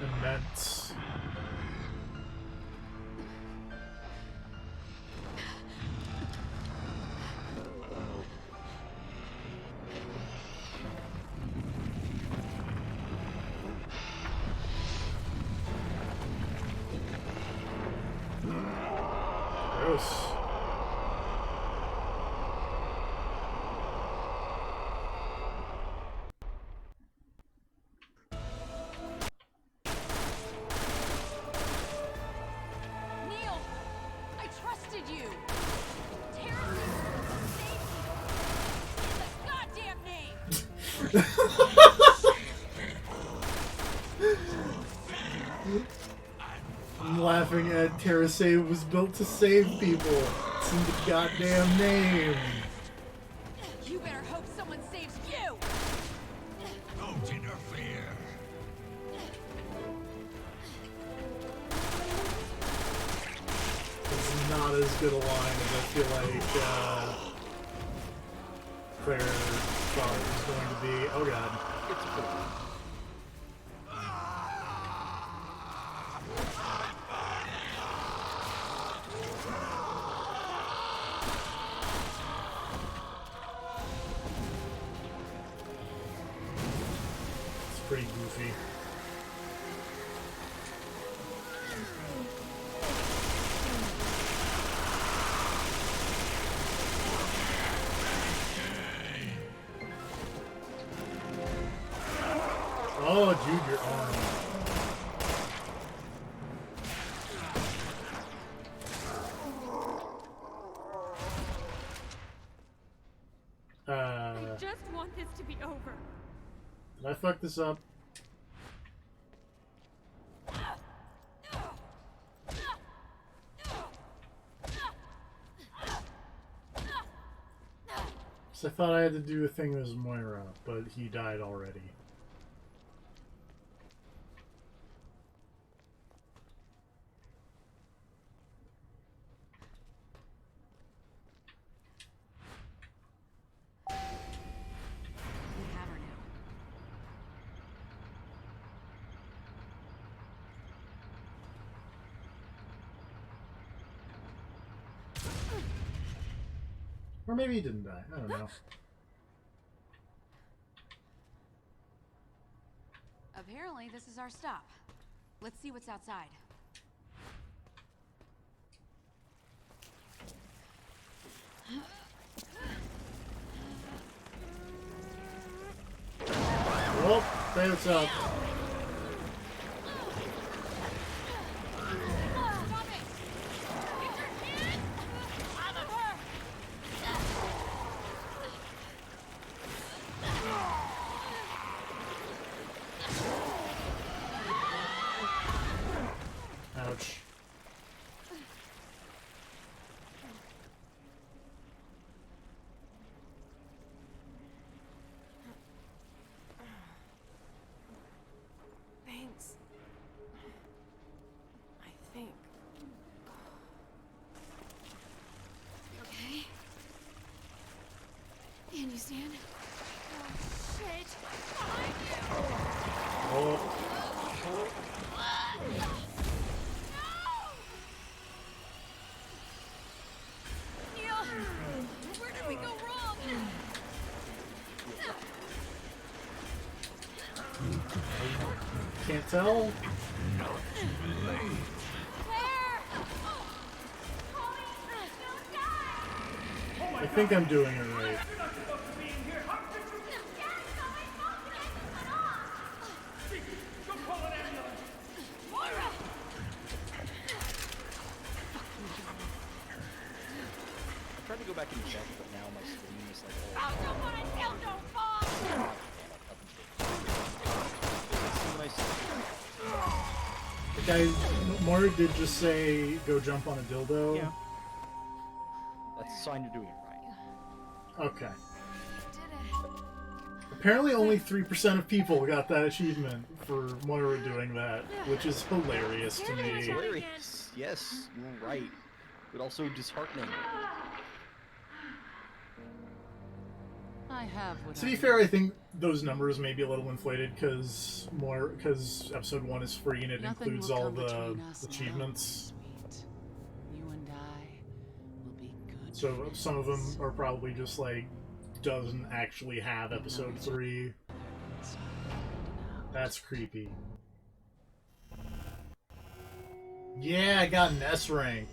immense. Gross. I'm laughing at Terra Save was built to save people. It's in the goddamn name. You better hope someone saves you! Don't interfere. It's not as good a line as I feel like Claire thought it was going to be. Oh god. It's a good one. It's pretty goofy. Oh, dude, your arm. I just want this to be over. Did I fuck this up? So I thought I had to do a thing with Moira, but he died already. We have her now. Or maybe he didn't die. I don't know. Apparently, this is our stop. Let's see what's outside. Well, say what's up. Ouch. Thanks. I think. You okay? Can you stand? Oh, shit! Behind you! Oh. Neil! Where did we go wrong? Can't tell. I think I'm doing it right. I tried to go back and check, but now my screen is like all... I don't want to tell no mom! The guy, Moira did just say, go jump on a dildo. Yeah. That's a sign you're doing it right. Okay. Apparently only 3% of people got that achievement for Moira doing that, which is hilarious to me. It's hilarious. Yes, you're right. But also disheartening. I have what To be fair, I think those numbers may be a little inflated because episode 1 is free and it Nothing includes will all come the between us now, achievements. sweet. You and I will be good So friends. some of them are probably just like doesn't actually have episode 3. That's creepy. Yeah, I got an S rank.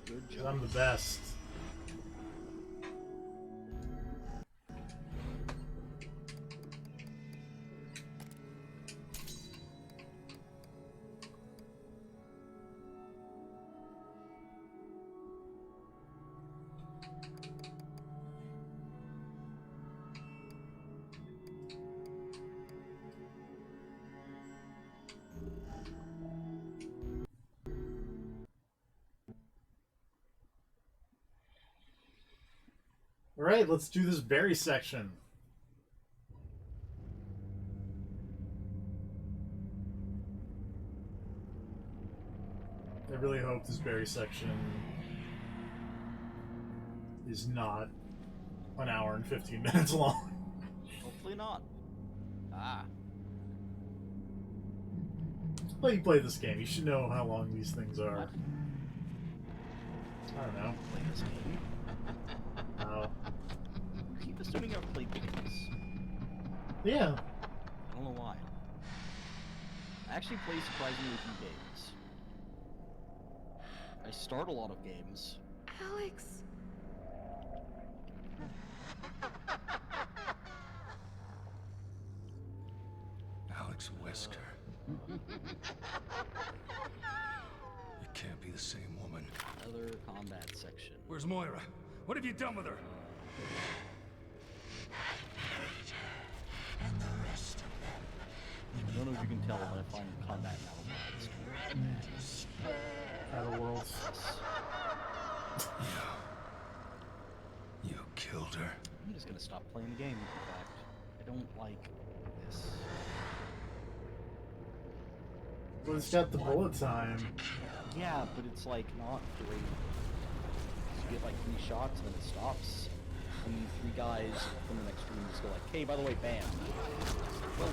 Good 'Cause job. I'm the best. Alright, let's do this berry section. I really hope this berry section is not an hour and 15 minutes long. Hopefully not. Ah. Well, you play this game. You should know how long these things are. I don't know. Play this game. How? You keep assuming I've played games. Yeah. I don't know why. I actually play surprisingly few games. I start a lot of games. Alex. Alex Wesker. You can't be the same woman. Other combat section. Where's Moira? What have you done with her? I don't know if you can tell, but I find combat mods. Battle Worlds. You killed her. I'm just gonna stop playing the game, in fact. I don't like this. But it's got the bullet time. Yeah, but it's like not great. You get like 3 shots and then it stops. And 3 guys from the next room just go like, hey, by the way, bam. Well,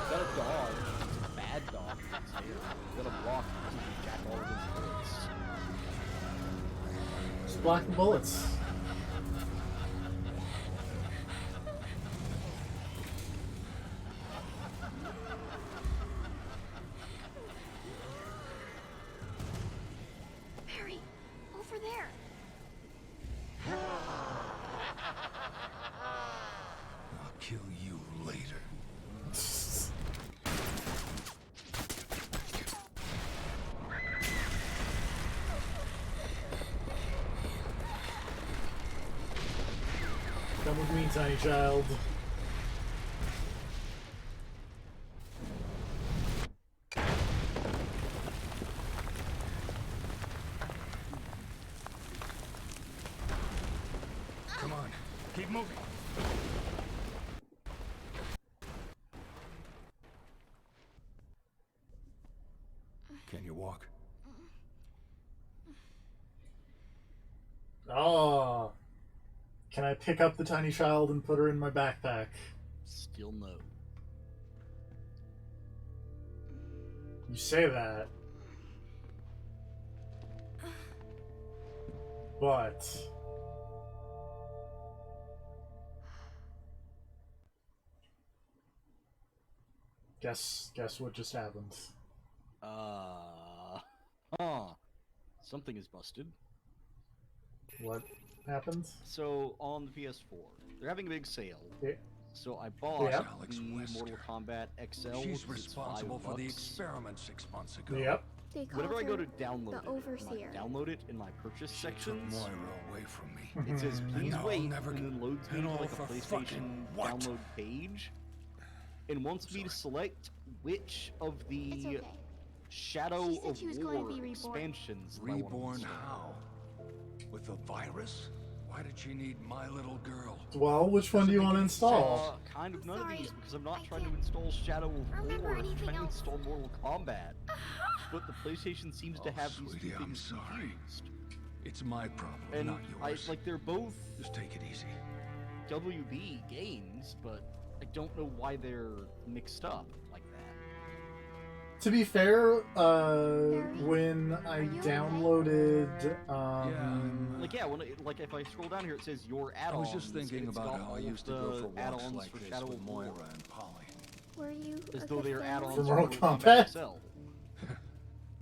got a dog. It's a bad dog. It's here. Got a block. You can jack all of his bullets. Just block the bullets. Barry, over there. I'll kill you later. Come with me, tiny child. Come on, keep moving. Can you walk? Oh. Can I pick up the tiny child and put her in my backpack? Still no. You say that. But... Guess what just happened? Something is busted. What happened? So, on the PS4, they're having a big sale. Yeah. So I bought Yep. the Mortal Kombat XL. She's because it's responsible for the $5. experiment 6 months ago. Yep. They call Whenever I go her to download the it, overseer. when I download it in my purchase She took sections, Moira away from me. it says please now I'll wait, never and then loads me and to all like a for PlayStation fucking what? download page, and wants me to select which of It's the okay. Shadow She said of she was going to War be reborn. expansions. that I wanna Reborn install. how? With a virus? Why did she need my little girl? Well, which one do you want to install? Kind of none Sorry, of these, because I'm not I trying to can't install Shadow of remember War. I'm anything trying to else. install Mortal Kombat. But the PlayStation seems to Oh, have these sweetie, two I'm things sorry. confused. It's my problem, And not yours. they're both Just take it easy. WB games, but I don't know why they're mixed up like that. To be fair, Barry, when I you okay? downloaded, Like when if I scroll down here, it says your I add-ons. was just thinking and it's about got how all I of used to the go for walks add-ons like for this Shadow with of War, Moira and Polly. Were you as a though good they're family? add-ons For for Mortal Mortal Kombat? XL.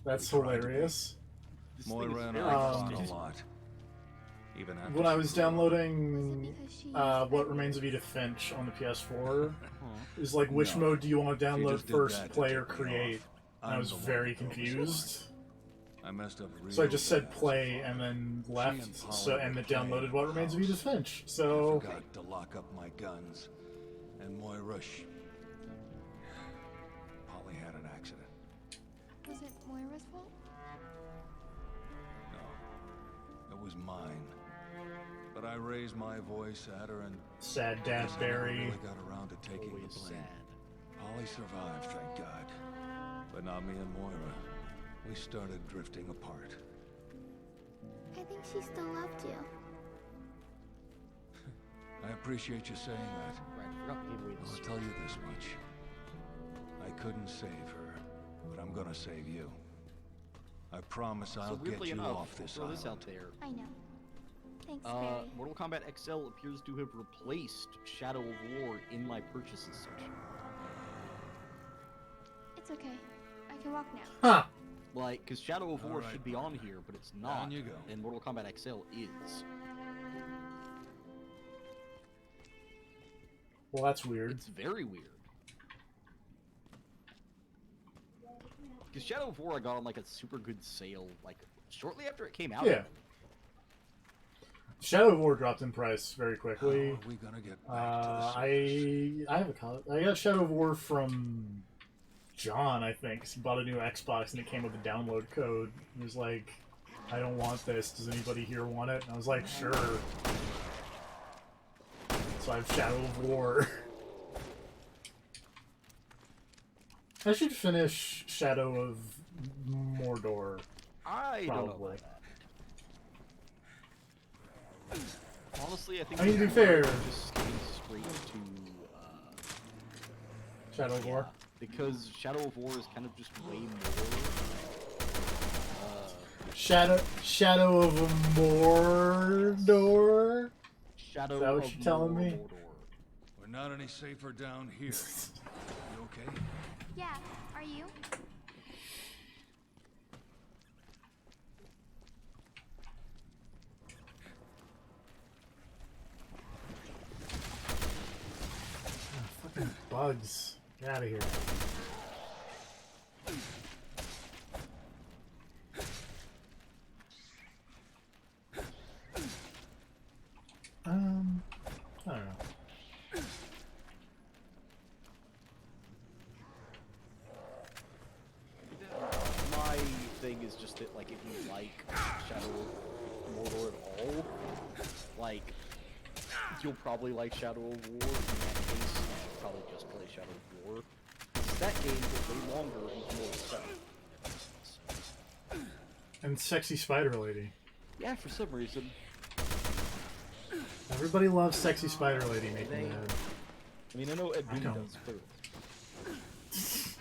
that's We tried to be. hilarious. This thing Moira is and very I fought a confusing. lot. Even after When I she was grew up. downloading because she used What Red Remains of Dead? Edith Finch on the PS4, Huh. is like, which No. mode do you want to She download just did first, that to play or tip me create? off. And I I'm was the one very that broke the confused. spine. I messed up real So I just said bad. play and then left, and Polly so and were it downloaded playing What Remains of house. Edith Finch. I So forgot to lock up my guns. And Moira, Polly had an accident. Was it Moira's fault? No, it was mine. But I raised my voice at her and... Sad Dad I never Barry. really got around to taking the Always blame. sad. Polly survived, thank God. But not me and Moira. We started drifting apart. I think she still loved you. I appreciate you saying that. Right, I forgot to give away the I'll secret. tell you this much. I couldn't save her, but I'm gonna save you. I promise I'll So get weirdly you enough, off this throw island. this out there. I know. Thanks, Barry. Mortal Kombat XL appears to have replaced Shadow of War in my purchases section. It's okay. I can walk now. Huh. Like, because Shadow of War Alright, should be on here, but it's not. Down you go. And Mortal Kombat XL is. Well, that's weird. It's very weird. Because Shadow of War I got on like a super good sale, like shortly after it came out. Yeah. Shadow of War dropped in price very How quickly. are we gonna get back to the surface? I have a copy. I got Shadow of War from John, I think. 'Cause he bought a new Xbox and it came with a download code. He was like, "I don't want this. Does anybody here want it?" And I was like, "Sure." So I have Shadow of War. I should finish Shadow of Mordor. I don't know Probably. about that. Honestly, I think I mean, to be it's fair- just skipping straight to Shadow of War. because Shadow of War is kind of just way more. Shadow of Mordor. Shadow Is that what of you're telling me? Mordor. We're not any safer down here. You okay? Yeah, are you? Fucking bugs. Get out of here. I don't know. My thing is just that, like, if you like Shadow of Mordor at all, like, you'll probably like Shadow of War. In that case, you should probably just play Shadow of War. 'Cause that game is way longer and more stuff. And Sexy Spider Lady. Yeah, for some reason. Everybody loves Sexy Spider Lady making They- that. I mean, I know Ed I Boon don't. does, clearly. Speaking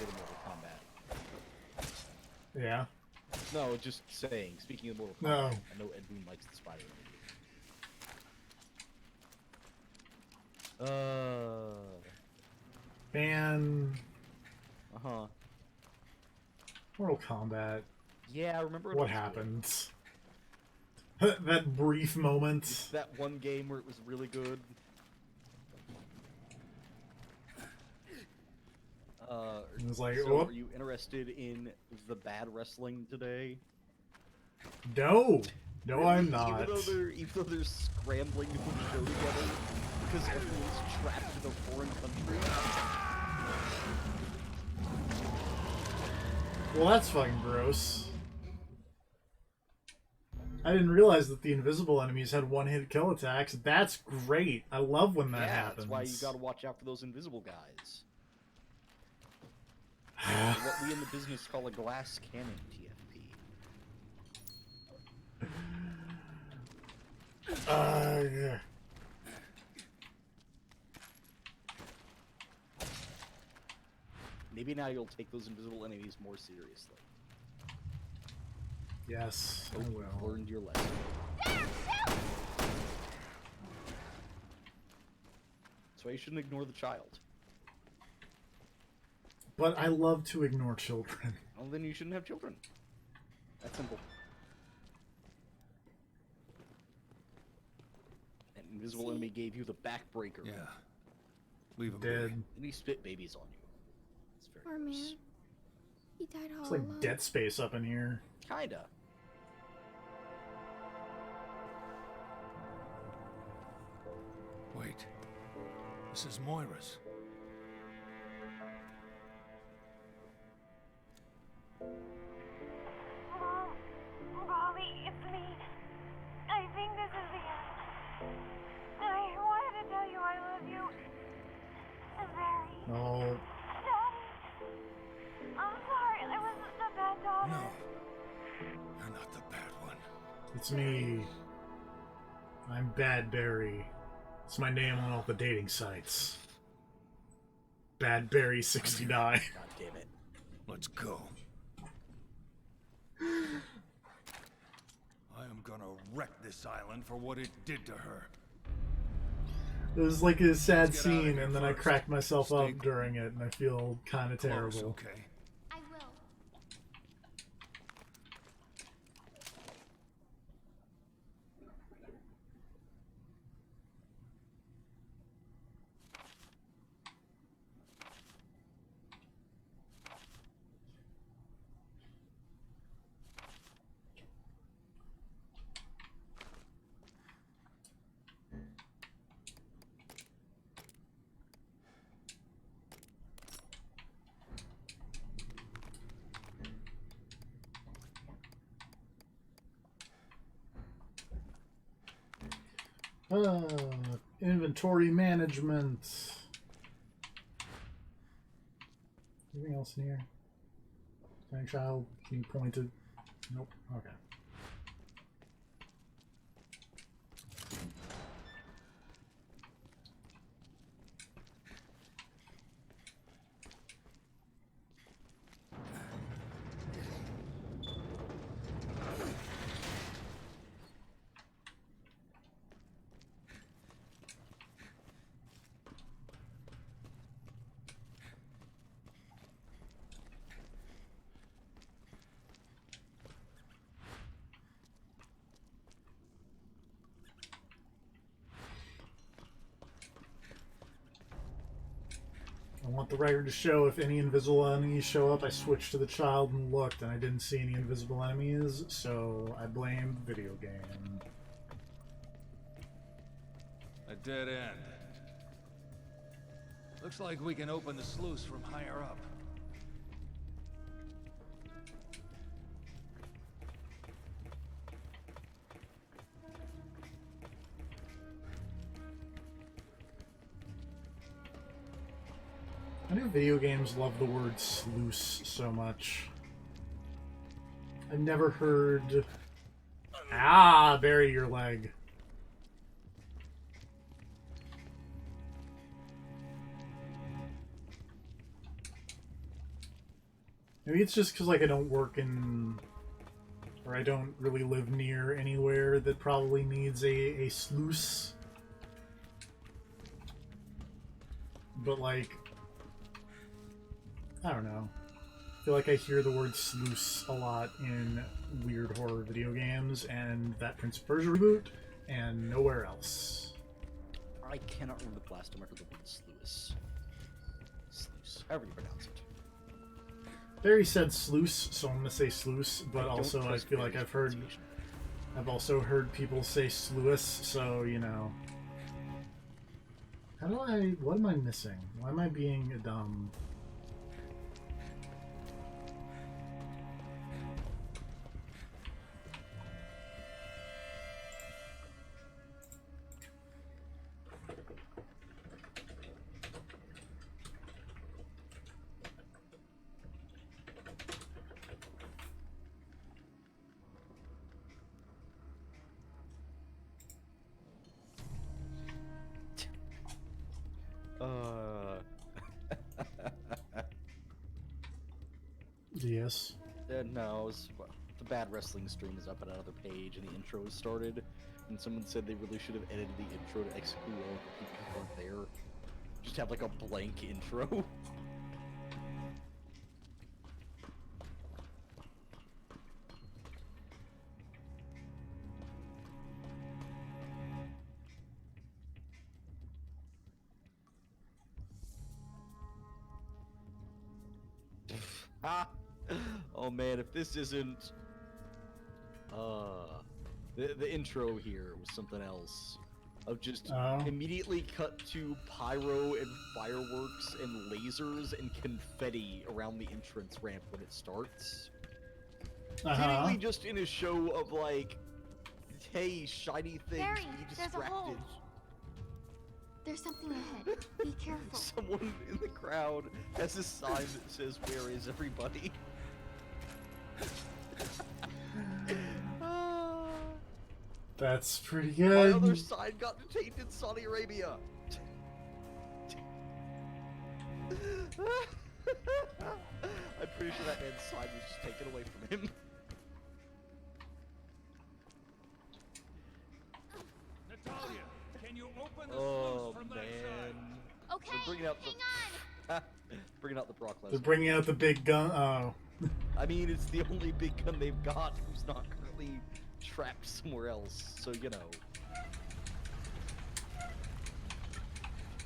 of Mortal Kombat. Yeah. No, just saying, speaking of Mortal No. Kombat, I know Ed Boon likes the Spider Lady. And Uh-huh. Mortal Kombat. Yeah, I remember it What was good. happened? That brief moment. That one game where it was really good. It was like, so whoop. are you interested in the bad wrestling today? No. No, Really? I'm not. Even though they're scrambling to put a show together because everyone's trapped in a foreign country. Well, that's fucking gross. I didn't realize that the invisible enemies had one-hit kill attacks. That's great. I love when that Yeah, happens. that's why you gotta watch out for those invisible guys. What we in the business call a glass cannon TFP. Yeah. Maybe now you'll take those invisible enemies more seriously. Yes, I Hope will. you've learned your lesson. That's why you shouldn't ignore the child. But I love to ignore children. Well, then you shouldn't have children. That's simple. An invisible enemy gave you the backbreaker. Yeah. Leave him Dead. And he spit babies on you. It's very Poor gross. man. He died all It's like alone. Dead Space up in here. Kinda. Wait. This is Moira's. Mom, Molly, it's me. No. I'm sorry, I wasn't the bad daughter. No. You're not the bad one. It's me. I'm Bad Barry. It's my name on all the dating sites. Bad Barry 69. God damn it. Let's go. I am gonna wreck this island for what it did to her. It was like a sad Let's get out of scene, here and then I first. cracked myself up Stay during it, and I feel kind of close, terrible. okay? I will. Inventory management. Anything else in here? Thank child, can you point it? Nope. Okay. I want the record to show if any invisible enemies show up. I switched to the child and looked, and I didn't see any invisible enemies, so I blame video game. A dead end. Looks like we can open the sluice from higher up. I know video games love the word sluice so much. I've never heard... Ah, bury your leg. Maybe it's just because, like, I don't work in... or I don't really live near anywhere that probably needs a sluice. But, like... I don't know. I feel like I hear the word sluice a lot in weird horror video games, and that Prince of Persia reboot, and nowhere else. I cannot remember the last time I heard the word sluice. Sluice, however you pronounce it. Barry said sluice, so I'm gonna say sluice, but also I feel like Barry's I've also heard people say sluice, so, you know. What am I missing? Why am I being a dumb... Yes. No, it was, the Bad Wrestling stream is up at another page, and the intro was started, and someone said they really should have edited the intro to exclude all the people who weren't there. Just have like a blank intro. Oh man, if this isn't... The intro here was something else. Of just immediately cut to pyro and fireworks and lasers and confetti around the entrance ramp when it starts. Seemingly just in a show of like, hey, shiny things, Barry, be there's a hole. distracted. There's something ahead. Be careful. Someone in the crowd has a sign that says, "Where is everybody?" That's pretty My good. other sign got detained in Saudi Arabia. I'm pretty sure that man's sign was just taken away from him. Natalia, can you open the Oh sluice from that man. side? Okay, They're bringing out hang bringing out the Brock They're Lesnar. bringing out the big gun. Oh. I mean, it's the only big gun they've got who's not currently trapped somewhere else, so you know.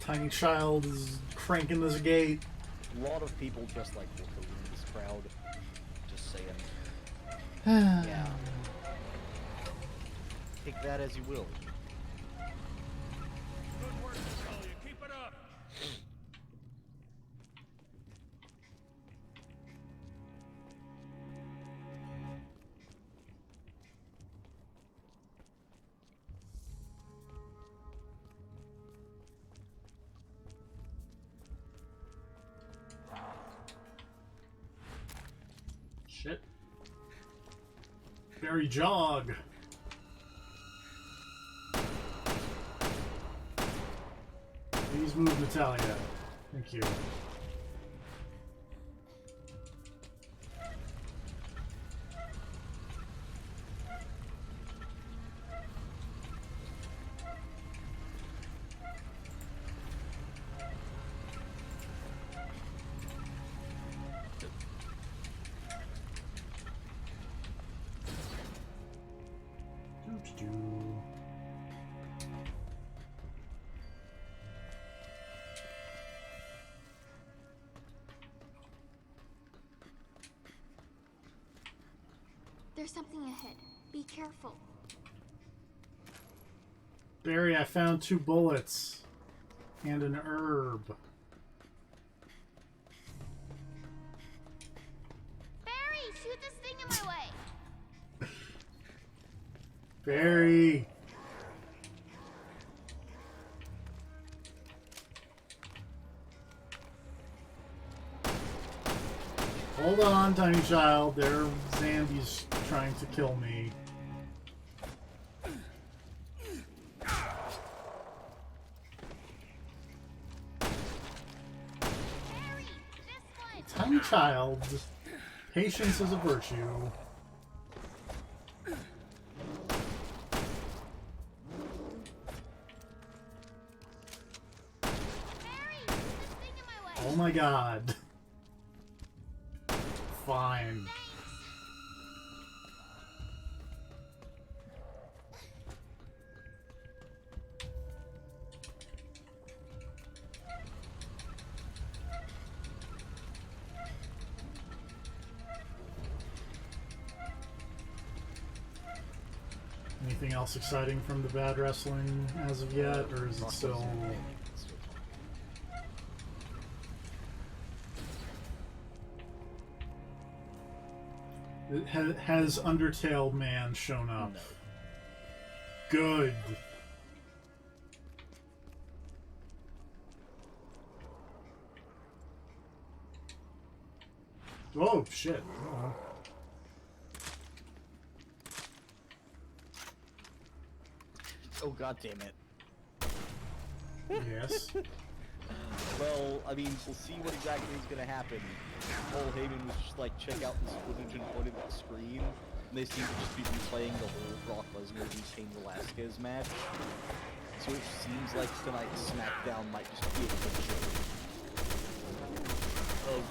Tiny child is cranking this gate. A lot of people just like Wolverine in this crowd. Just saying. Yeah. Take that as you will. Good work, Natalia. Keep it up. Shit. Barry jog. Please move, Natalia. Thank you. Doo-doo-doo. There's something ahead. Be careful. Barry, I found 2 bullets and an herb. Barry, shoot this thing in my way. Barry! Hold on, tiny child. There are zombies trying to kill me. Barry, this one. Tiny child. Patience is a virtue. Barry, shoot this thing in my way. Oh my god. Fine. Anything else exciting from the bad wrestling as of yet, or is it still... Has Undertale Man shown up? No. Good. Oh, shit. Oh. Oh god damn it. Yes. Well, I mean, we'll see what exactly is gonna happen. Paul Heyman was just like, check out this footage and pointed at the screen, and they seem to just be replaying the whole Brock Lesnar and Cain Velasquez match. So it seems like tonight's SmackDown might just be a good show.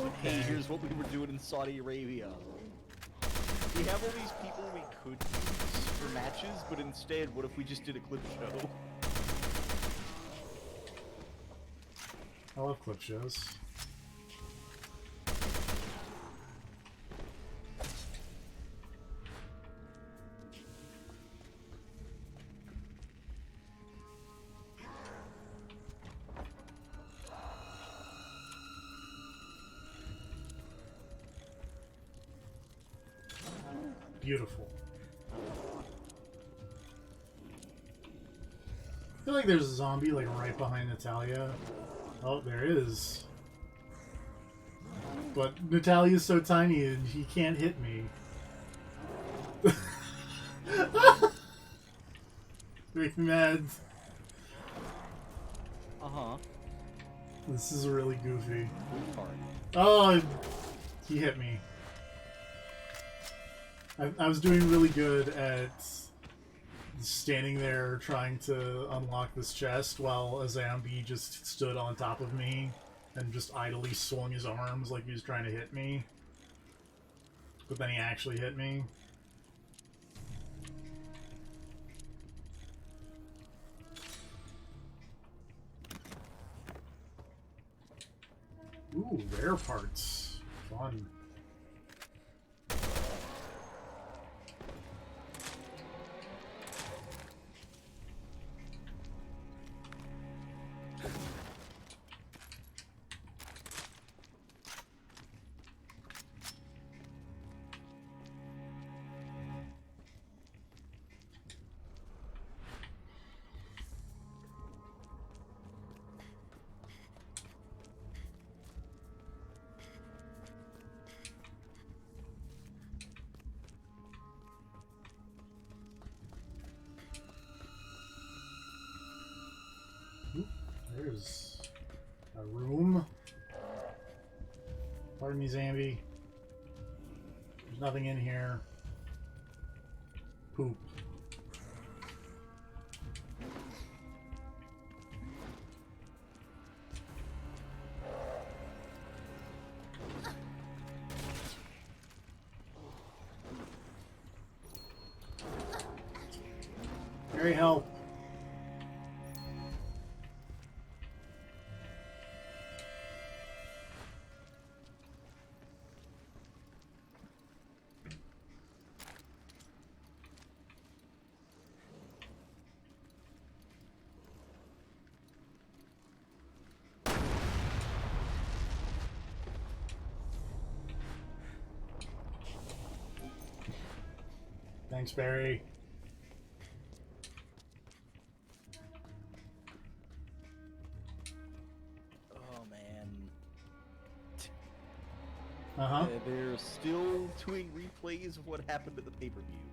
Of, hey, here's what we were doing in Saudi Arabia. We have all these people we could use for matches, but instead, what if we just did a clip show? I love clip shows. Beautiful. feel like there's a zombie like right behind Natalia. Oh, there is. But Natalia's so tiny and he can't hit me. Make me mad. Uh-huh. This is really goofy. Which part? Oh, he hit me. I was doing really good at standing there trying to unlock this chest while a zombie just stood on top of me and just idly swung his arms like he was trying to hit me. But then he actually hit me. Ooh, rare parts. Fun. There's a room. Pardon me, Zambi. There's nothing in here. Poop. Very help. Thanks, Barry. Oh, man. Uh-huh. They're still doing replays of what happened at the pay-per-view.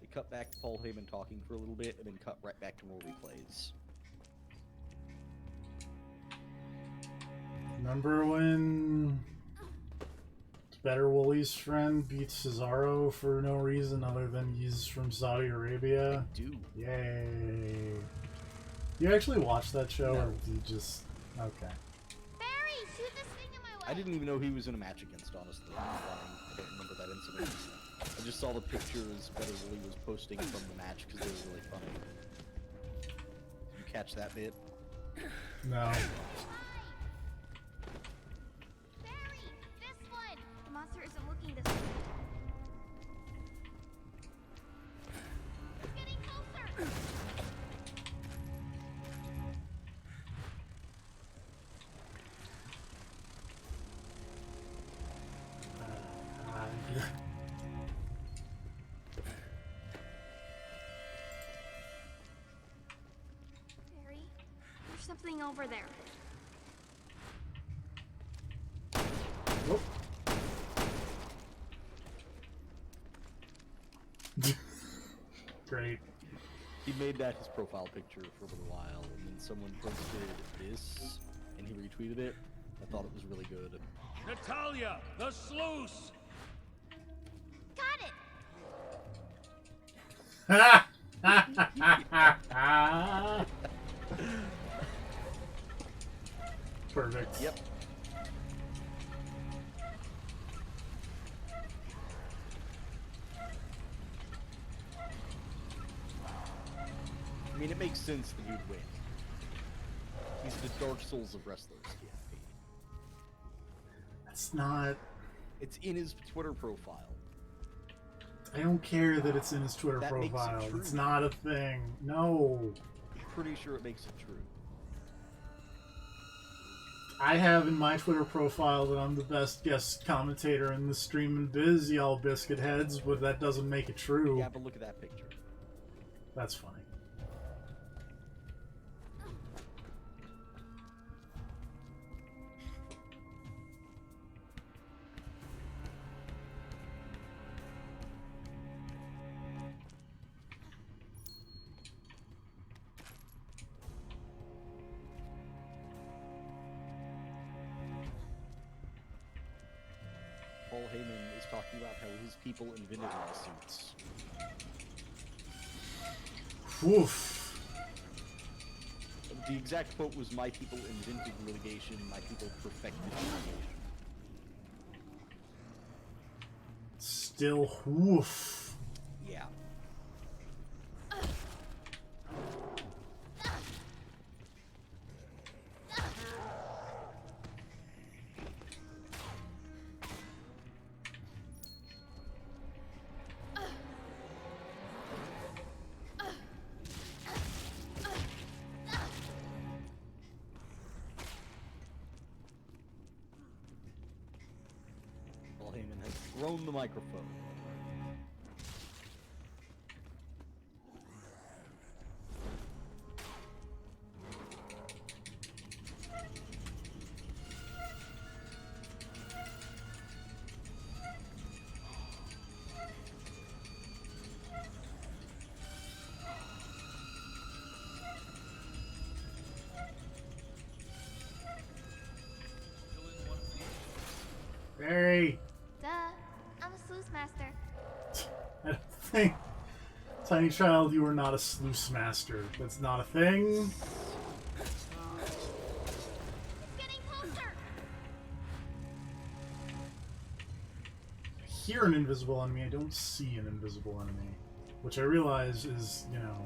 They cut back to Paul Heyman talking for a little bit, and then cut right back to more replays. Remember when Better Wooly's friend beats Cesaro for no reason other than he's from Saudi Arabia? I do. Yay. You actually watch that show, No. or do you just... Okay. Barry, shoot this thing in my way. I didn't even know he was in a match against, honestly. I don't remember that incident. I just saw the pictures Better Wooly was posting from the match because they were really funny. Did you catch that bit? No. Barry, this one. The monster isn't looking this way. It's getting closer. Barry, there's something over there. Whoop. Great. He made that his profile picture for a little while, and then someone posted this, and he retweeted it. I thought it was really good. Natalia, the sluice! Got it. Perfect. Yep. I mean, it makes sense that you'd win. He's the Dark Souls of wrestlers, TFP. That's not... It's in his Twitter profile. I don't care that it's in his Twitter That makes it profile. true. It's not a thing. No. I'm pretty sure it makes it true. I have in my Twitter profile that I'm the best guest commentator in the streaming biz, y'all biscuit heads, but that doesn't make it true. Yeah, but look at that picture. That's funny. Heyman is talking about how his people invented lawsuits. Oof. The exact quote was, "My people invented litigation, my people perfected litigation." Still, oof. Yeah. Paul Heyman has thrown the microphone. Barry! Duh. I'm a sluice master. I don't think. Tiny child, you are not a sluice master. That's not a thing. It's getting closer. I hear an invisible enemy, I don't see an invisible enemy. Which I realize is, you know,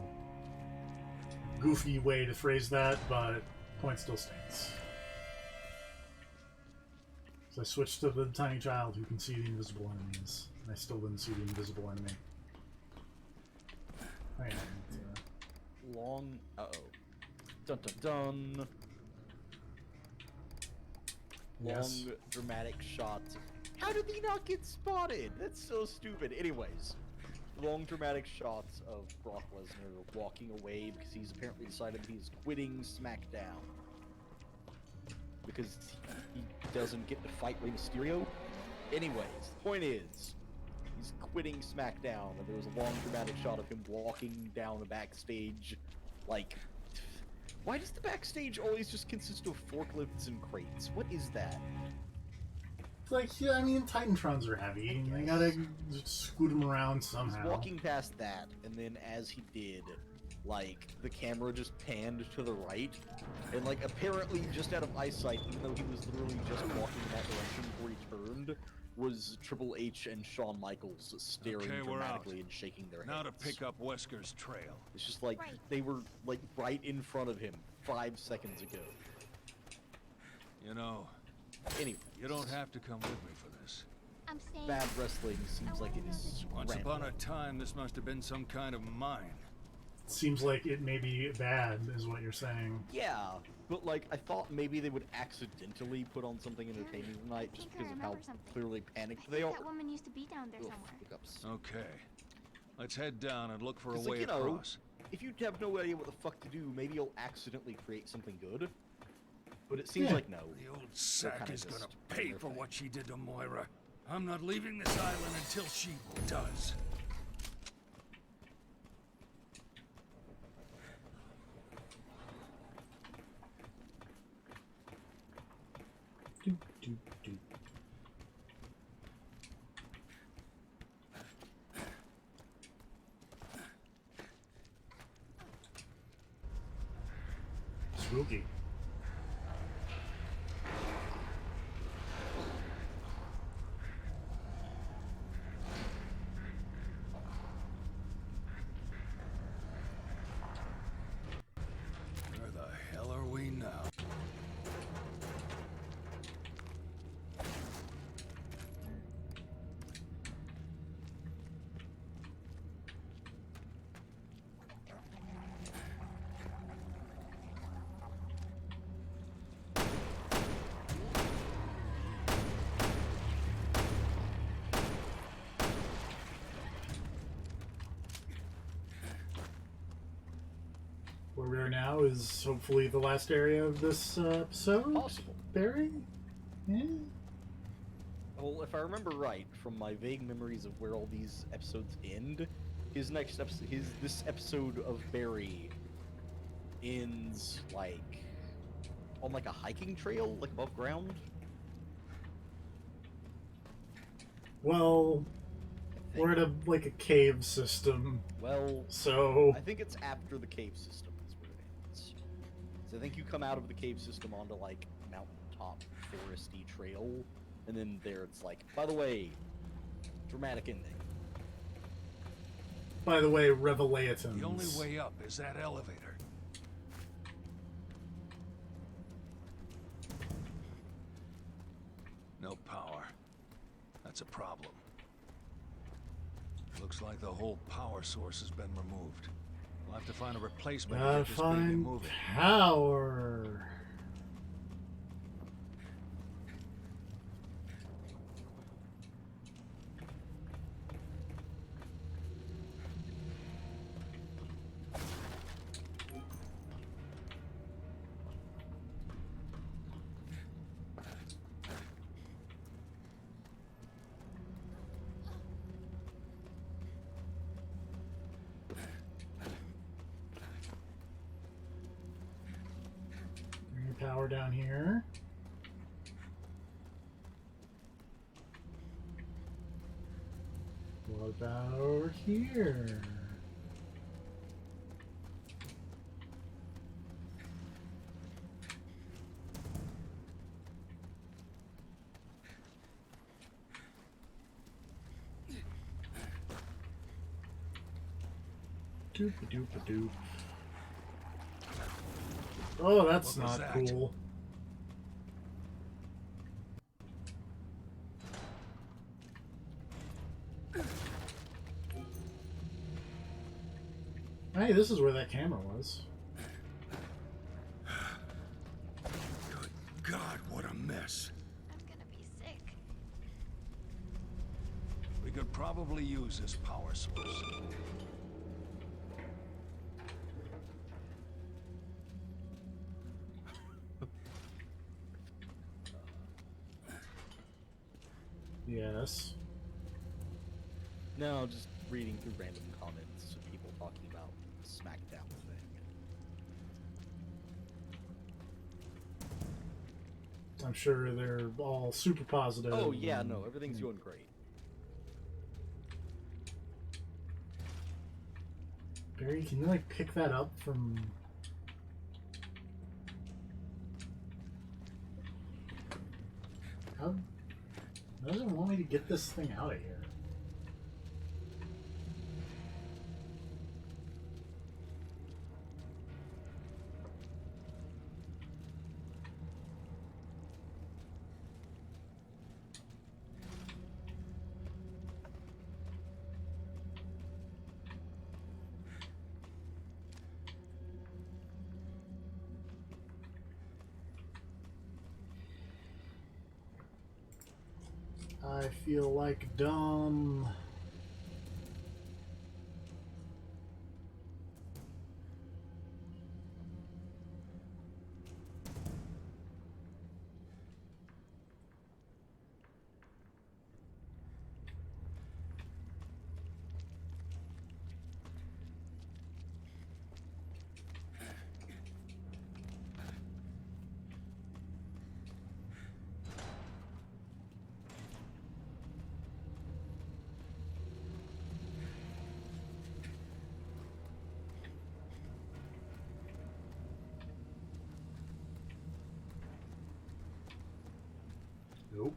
a goofy way to phrase that, but point still stands. So I switched to the tiny child who can see the invisible enemies, and I still didn't see the invisible enemy. Oh yeah, Long. Uh-oh. Dun dun dun. Yes. Long, dramatic shots. How did he not get spotted? That's so stupid. Anyways, long, dramatic shots of Brock Lesnar walking away because he's apparently decided he's quitting SmackDown. Because he doesn't get to fight Rey Mysterio. Anyways, the point is, he's quitting SmackDown, and there was a long dramatic shot of him walking down a backstage, like... Why does the backstage always just consist of forklifts and crates? What is that? like, yeah, I mean, Titantrons are heavy. They gotta scoot them around somehow. He's walking past that, and then as he did, like, the camera just panned to the right, and, like, apparently just out of eyesight, even though he was literally just walking in that direction before he turned, was Triple H and Shawn Michaels staring Okay, we're out. dramatically and shaking their heads. Now to pick up Wesker's trail. It's just like, they were, like, right in front of him 5 seconds ago. You know, Anyway, you don't have to come with me for this. I'm saying. bad wrestling seems like it is Once rampant. upon a time, this must have been some kind of mine. Seems like it may be bad, is what you're saying. Yeah, but like, I thought maybe they would accidentally put on something entertaining tonight just because of how clearly panicked they are. That woman used to be down there Ugh, somewhere. hiccups. Okay. Let's head down and look for a 'Cause, way like, you know, across. if you have no idea what the fuck to do, maybe you'll accidentally create something good. But it seems Yeah. like no. The old They're sack kinda is just gonna doing pay their for thing. what she did to Moira. I'm not leaving this island until she does. Do, do, do. Spooky. Where the hell are we now? Where we are now is hopefully the last area of this episode. Possible. Barry? Yeah. Well, if I remember right, from my vague memories of where all these episodes end, his next episode, this episode of Barry ends like on like a hiking trail, like above ground. Well, we're in a cave system. Well, so I think it's after the cave system is where it ends. So I think you come out of the cave system onto like mountaintop foresty trail, and then there it's like, by the way, dramatic ending. By the way, Revelations. The only way up is that elevator. No power. That's a problem. Looks like the whole power source has been removed. We'll have to find a replacement to Gotta get this baby find moving. power. Power down here. What about over here? Doop-a-doop-a-doop. Oh, that's What was not that? cool. Hey, this is where that camera was. Good God, what a mess. I'm gonna be sick. We could probably use this power source. Yes. No, just reading through random comments of people talking about SmackDown thing. I'm sure they're all super positive. Oh yeah, no, everything's going great. Barry, can you pick that up from... How doesn't it want me to get this thing out of here? I feel like dumb. Nope.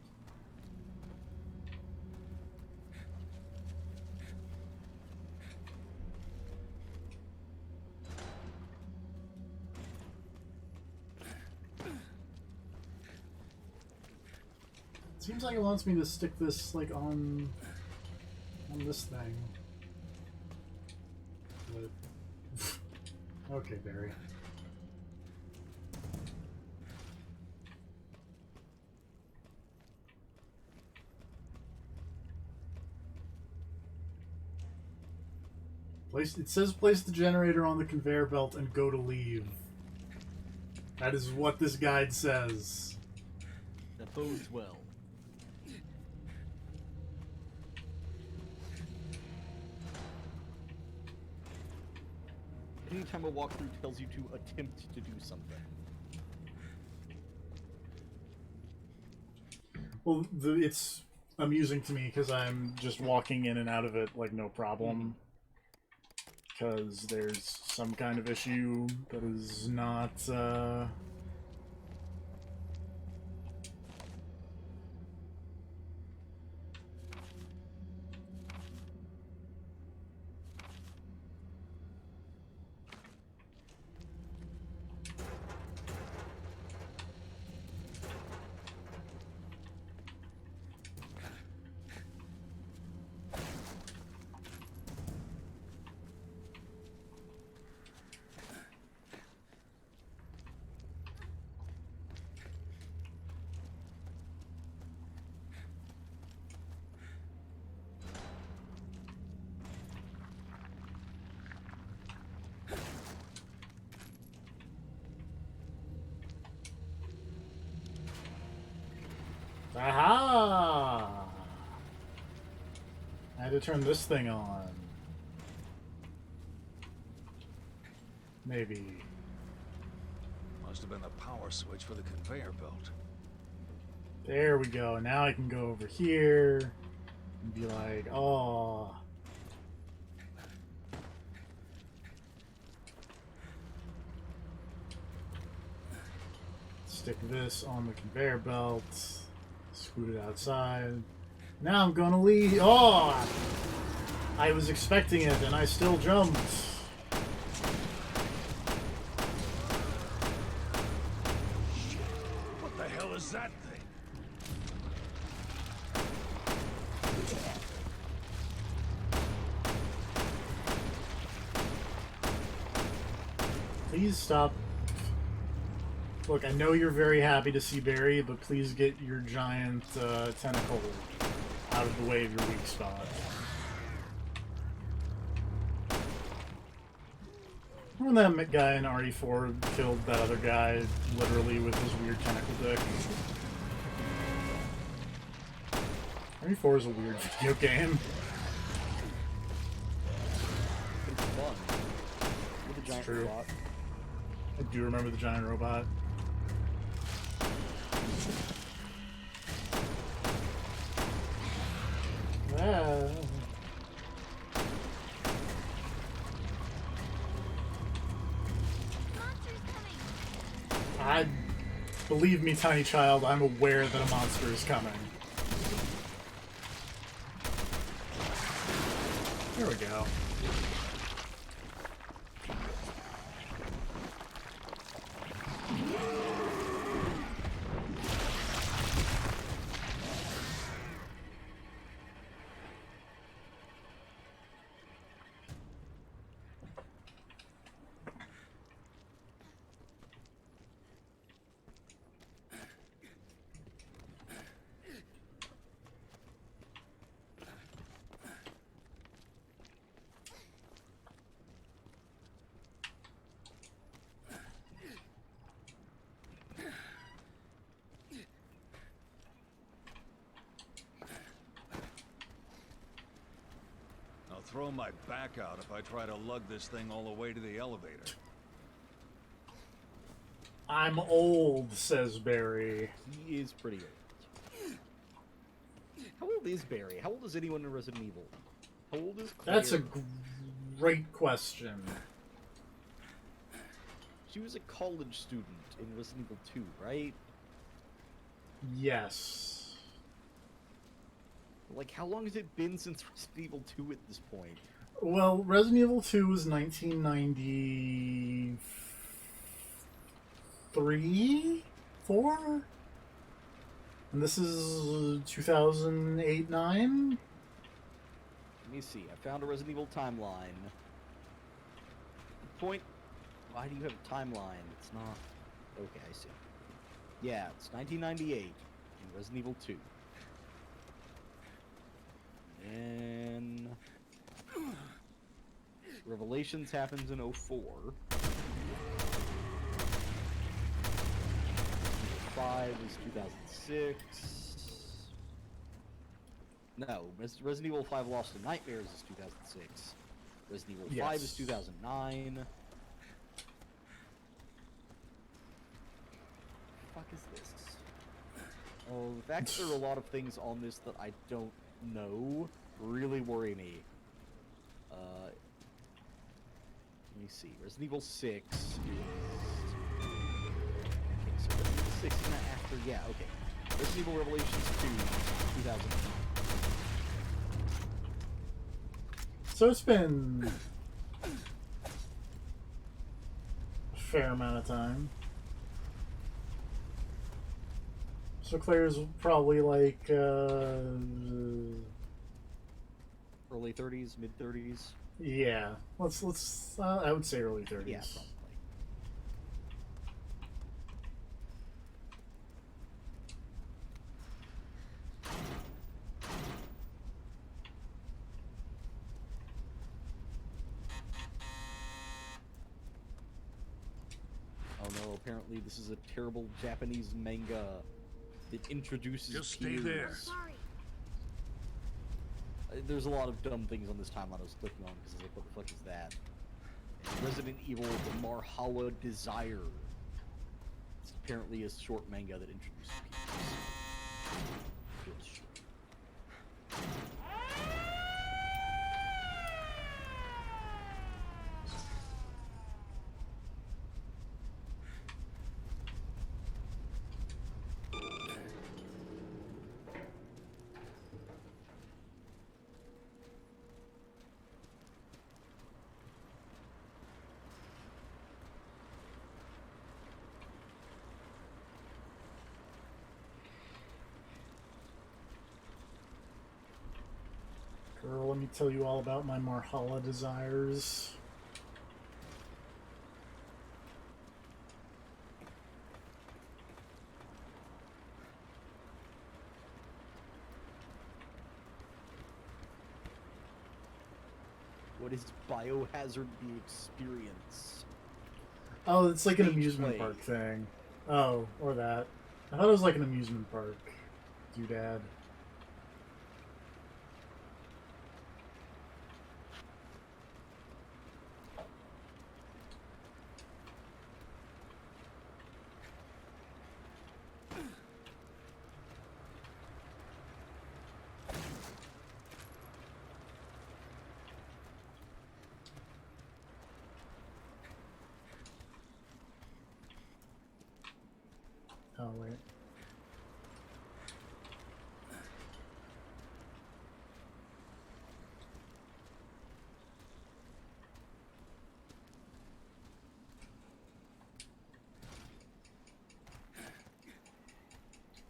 Seems like it wants me to stick this on this thing. But okay, Barry. It says place the generator on the conveyor belt and go to leave. That is what this guide says. That bodes well. Anytime a walkthrough tells you to attempt to do something. Well, it's amusing to me because I'm just walking in and out of it like no problem. Because there's some kind of issue that is not, aha! I had to turn this thing on. Maybe. Must have been the power switch for the conveyor belt. There we go. Now I can go over here and be like, oh. Stick this on the conveyor belt. Scoot it outside. Now I'm gonna leave. Oh! I was expecting it and I still jumped. What the hell is that thing? Please stop. Look, I know you're very happy to see Barry, but please get your giant tentacle out of the way of your weak spot. When that guy in RE4 killed that other guy literally with his weird tentacle dick. RE4 is a weird video game. It's fun. With the giant True. robot. I do remember the giant robot. Ah. Believe me, tiny child, I'm aware that a monster is coming. There we go. I'll throw my back out if I try to lug this thing all the way to the elevator. I'm old, says Barry. He is pretty old. How old is Barry? How old is anyone in Resident Evil? How old is Claire? That's a great question. She was a college student in Resident Evil 2, right? Yes. Like, how long has it been since Resident Evil 2 at this point? Well, Resident Evil 2 was 1993? 4? And this is 2008-9? Let me see. I found a Resident Evil timeline. Point. Why do you have a timeline? It's not. Okay, I see. Yeah, it's 1998 in Resident Evil 2. And Revelations happens in 04. 5 is 2006. No, Resident Evil 5 Lost in Nightmares is 2006. Resident Evil 5 is 2009. What the fuck is this? Oh, the fact that there are a lot of things on this that I don't know really worry me. Let me see. Resident Evil 6 is... Okay, so Resident Evil 6 is not after... Yeah, okay. Resident Evil Revelations 2, 2000. So it's been a fair amount of time. So Claire's probably like Early 30s, mid 30s. yeah. Let's I would say early 30s. Yeah, probably. Oh no, apparently this is a terrible Japanese manga that introduces Just stay peers. there. Sorry. There's a lot of dumb things on this timeline I was clicking on because I was like, what the fuck is that? And Resident Evil, the Marhala Desire. It's apparently a short manga that introduces peers. Feels short. Girl, let me tell you all about my Marhala desires. What is Biohazard the Experience? Oh, it's like an Stage amusement play. park thing. Oh, or that. I thought it was like an amusement park. Doodad. Oh, wait.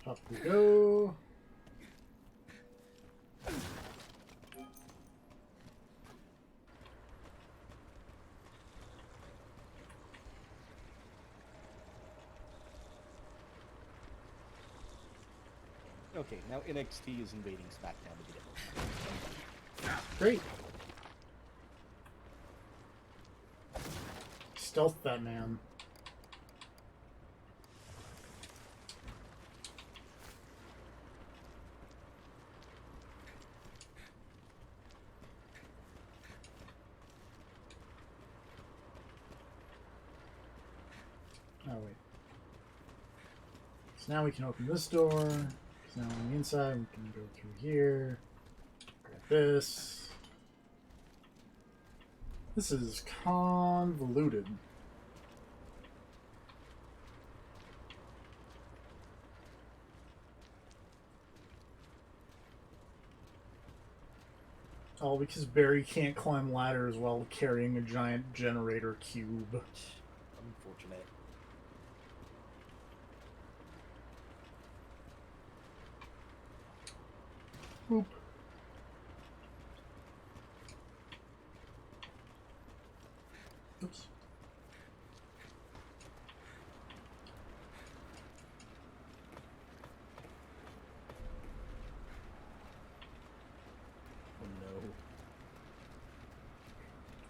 Up we go. Okay, now NXT is invading SmackDown to begin with. Great. Stealth that man. Oh, wait. So now we can open this door. So now on the inside, we can go through here. Grab this. This is convoluted. All because Barry can't climb ladders while carrying a giant generator cube. Unfortunate. Boop. Oops.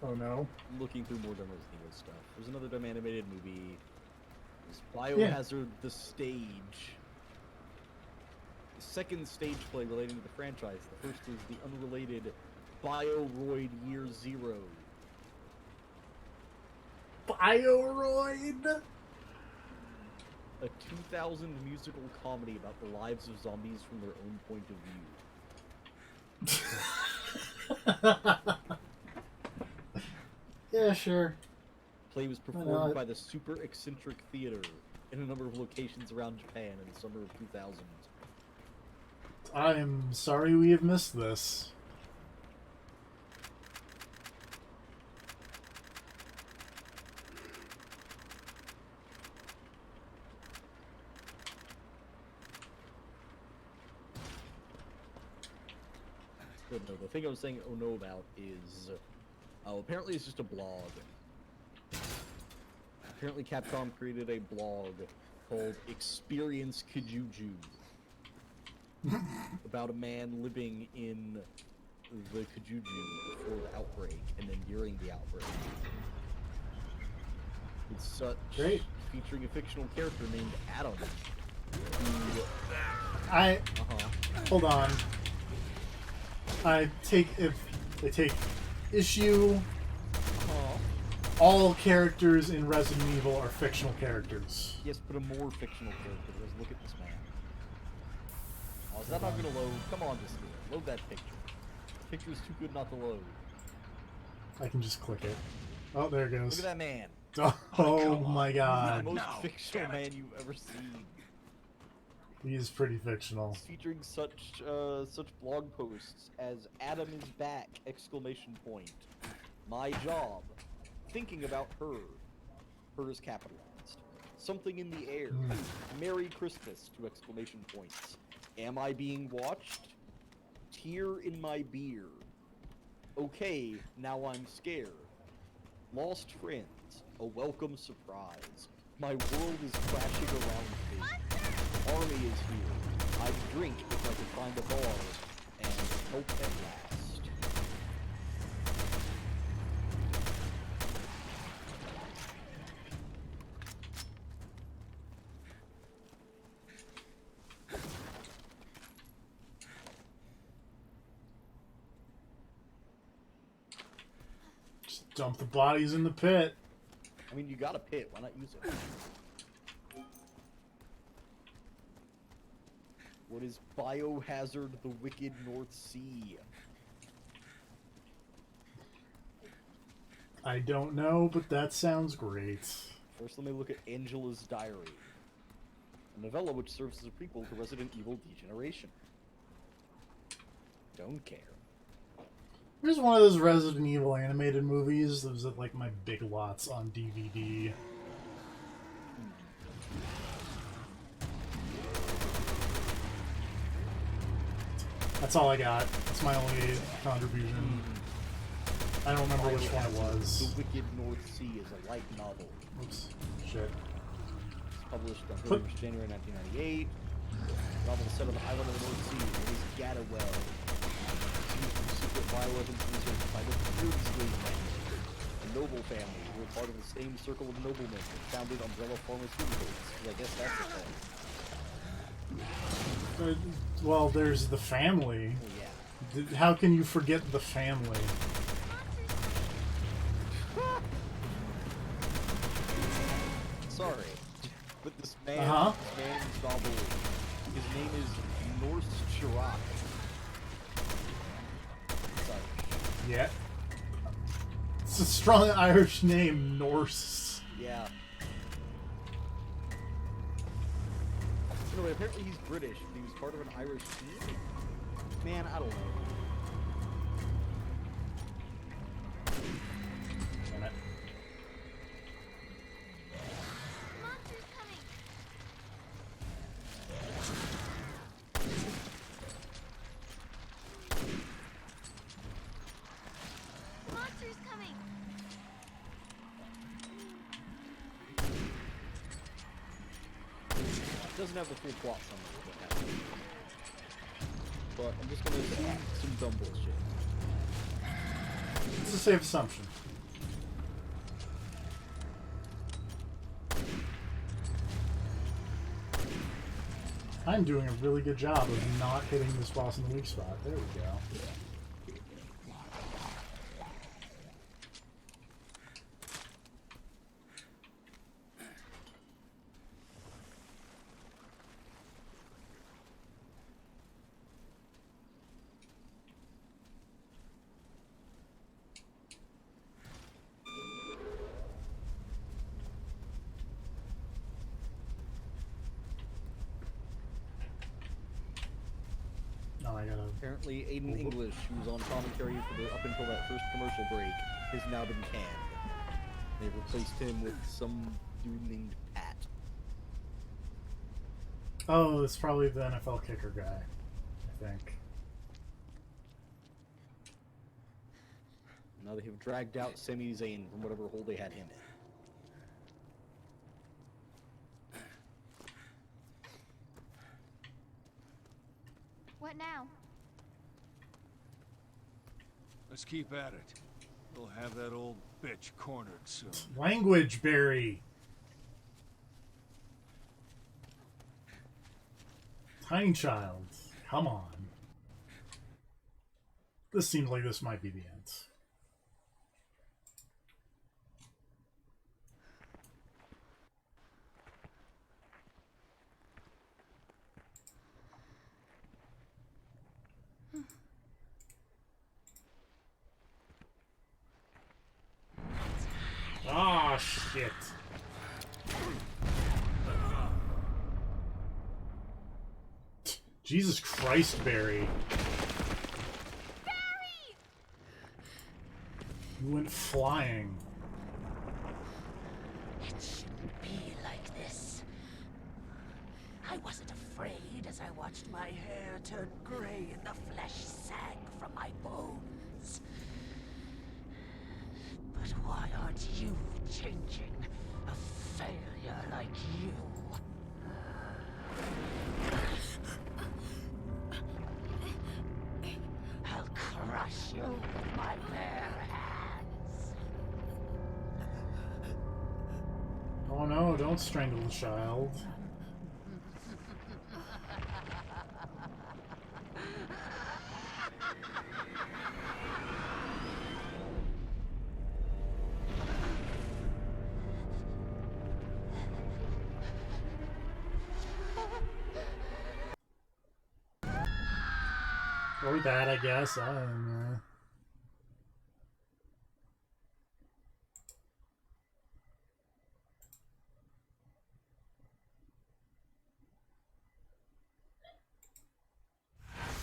Oh no. I'm looking through more dumb Resident Evil stuff. There's another dumb animated movie. There's Biohazard the Stage. The second stage play relating to the franchise. The first is the unrelated Bioroid Year Zero. Bioroid? a 2000 musical comedy about the lives of zombies from their own point of view. Yeah, sure. Play was Why performed not? by the Super Eccentric Theater in a number of locations around Japan in the summer of 2000. I am sorry we have missed this. But no, the thing I was saying oh no about is, apparently it's just a blog. Apparently Capcom created a blog called Experience Kijuju about a man living in the Kijuju before the outbreak and then during the outbreak. It's such Great. featuring a fictional character named Adam. Who, Hold on. I take issue. All characters in Resident Evil are fictional characters. Yes, but a more fictional character. Let's look at this man. Oh, is that not gonna load? Come on, just load that picture. The picture is too good not to load. I can just click it. Oh, there it goes. Look at that man. Oh my god. The most fictional man you've ever seen. He is pretty fictional. Featuring such blog posts as "Adam is back!" exclamation point. My job. Thinking about her. Her is capitalized. Something in the air. Merry Christmas! 2 exclamation points. Am I being watched? Tear in my beer. Okay, now I'm scared. Lost friends. A welcome surprise. My world is crashing around me. Army is here. I'd drink if I could find a bar. And hope at last. Just dump the bodies in the pit. I mean, you got a pit. Why not use it? What is Biohazard the Wicked North Sea? I don't know, but that sounds great. First, let me look at Angela's Diary, a novella which serves as a prequel to Resident Evil Degeneration. Don't care. Here's one of those Resident Evil animated movies that was at like my Big Lots on DVD. That's all I got. That's my only contribution. I don't remember which one it was. The Wicked North Sea is a light novel. Oops. Shit. It's published on January 1998. Novel set on the island of the North Sea. It is Gatawell. Used for secret bioweapons research by the Beardsley family, a noble family who are part of the same circle of noblemen that founded Umbrella Pharmaceuticals. I guess that's the thing. Well, there's the family. Oh, yeah. How can you forget the family? Sorry, but this man, this man's novel, his name is Norse Chirac. Sorry. Yeah. It's a strong Irish name, Norse. Yeah. Anyway, apparently he's British, but he was part of an Irish team. Man, I don't know. Monsters coming! Monsters coming! It doesn't have the full plot summary of what happened. But I'm just gonna assume some dumb bullshit. It's a safe assumption. I'm doing a really good job of not hitting this boss in the weak spot. There we go. Apparently, Aiden English, who was on commentary up until that first commercial break, has now been canned. They replaced him with some dude named Pat. Oh, it's probably the NFL kicker guy, I think. Now they have dragged out Sami Zayn from whatever hole they had him in. What now? Let's keep at it. We'll have that old bitch cornered soon. Language, Barry. Tiny child. Come on. This seems like this might be the end. Ah, shit. Jesus Christ, Barry. Barry! You went flying. It shouldn't be like this. I wasn't afraid as I watched my hair turn gray and the flesh sag from my bones. But why aren't you changing? A failure like you. I'll crush you with my bare hands. Oh no, don't strangle the child. Or that, I guess. I don't know.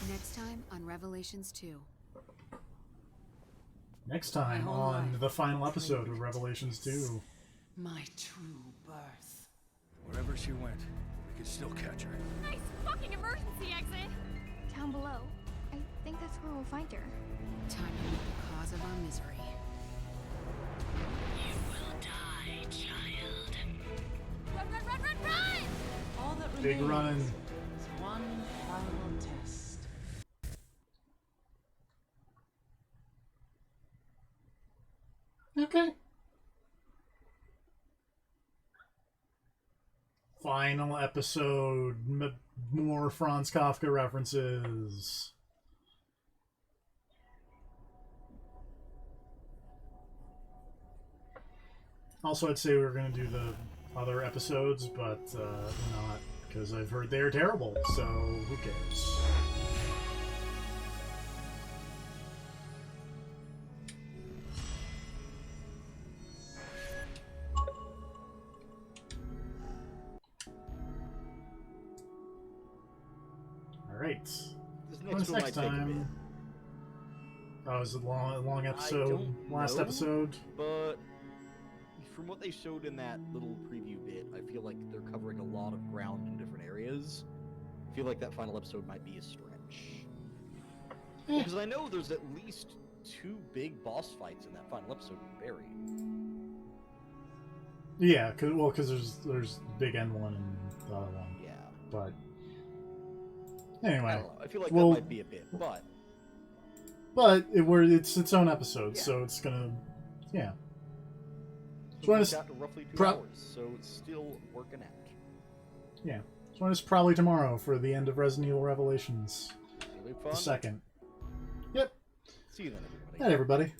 Next time on Revelations 2. Next time on the final episode of Revelations 2. My true birth. Wherever she went, we could still catch her. Nice fucking emergency exit! Down below. I think that's where we'll find her. Time to meet the cause of our misery. You will die, child. Run, run, run, run, run! All that Big remains running. is one final test. Okay. Final episode. More Franz Kafka references. Also, I'd say we were going to do the other episodes, but not, because I've heard they're terrible, so who cares? Alright. When's next time? Oh, it was a long episode. Last episode. But from what they showed in that little preview bit, I feel like they're covering a lot of ground in different areas. I feel like that final episode might be a stretch. Because I know there's at least 2 big boss fights in that final episode with Barry. Yeah, because there's Big N1 and the other one. Yeah. But anyway, I don't know. I feel like that might be a bit, but it's its own episode, Yeah. so it's gonna, yeah. Join us after roughly 2 hours, so it's still working out. Yeah. Join us probably tomorrow for the end of Resident Evil Revelations. It'll be fun. The second. Yep. See you then, everybody. Night, everybody.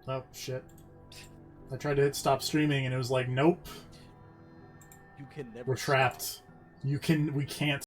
Oh, shit. I tried to hit stop streaming and it was like, nope. You can never We're trapped. We can't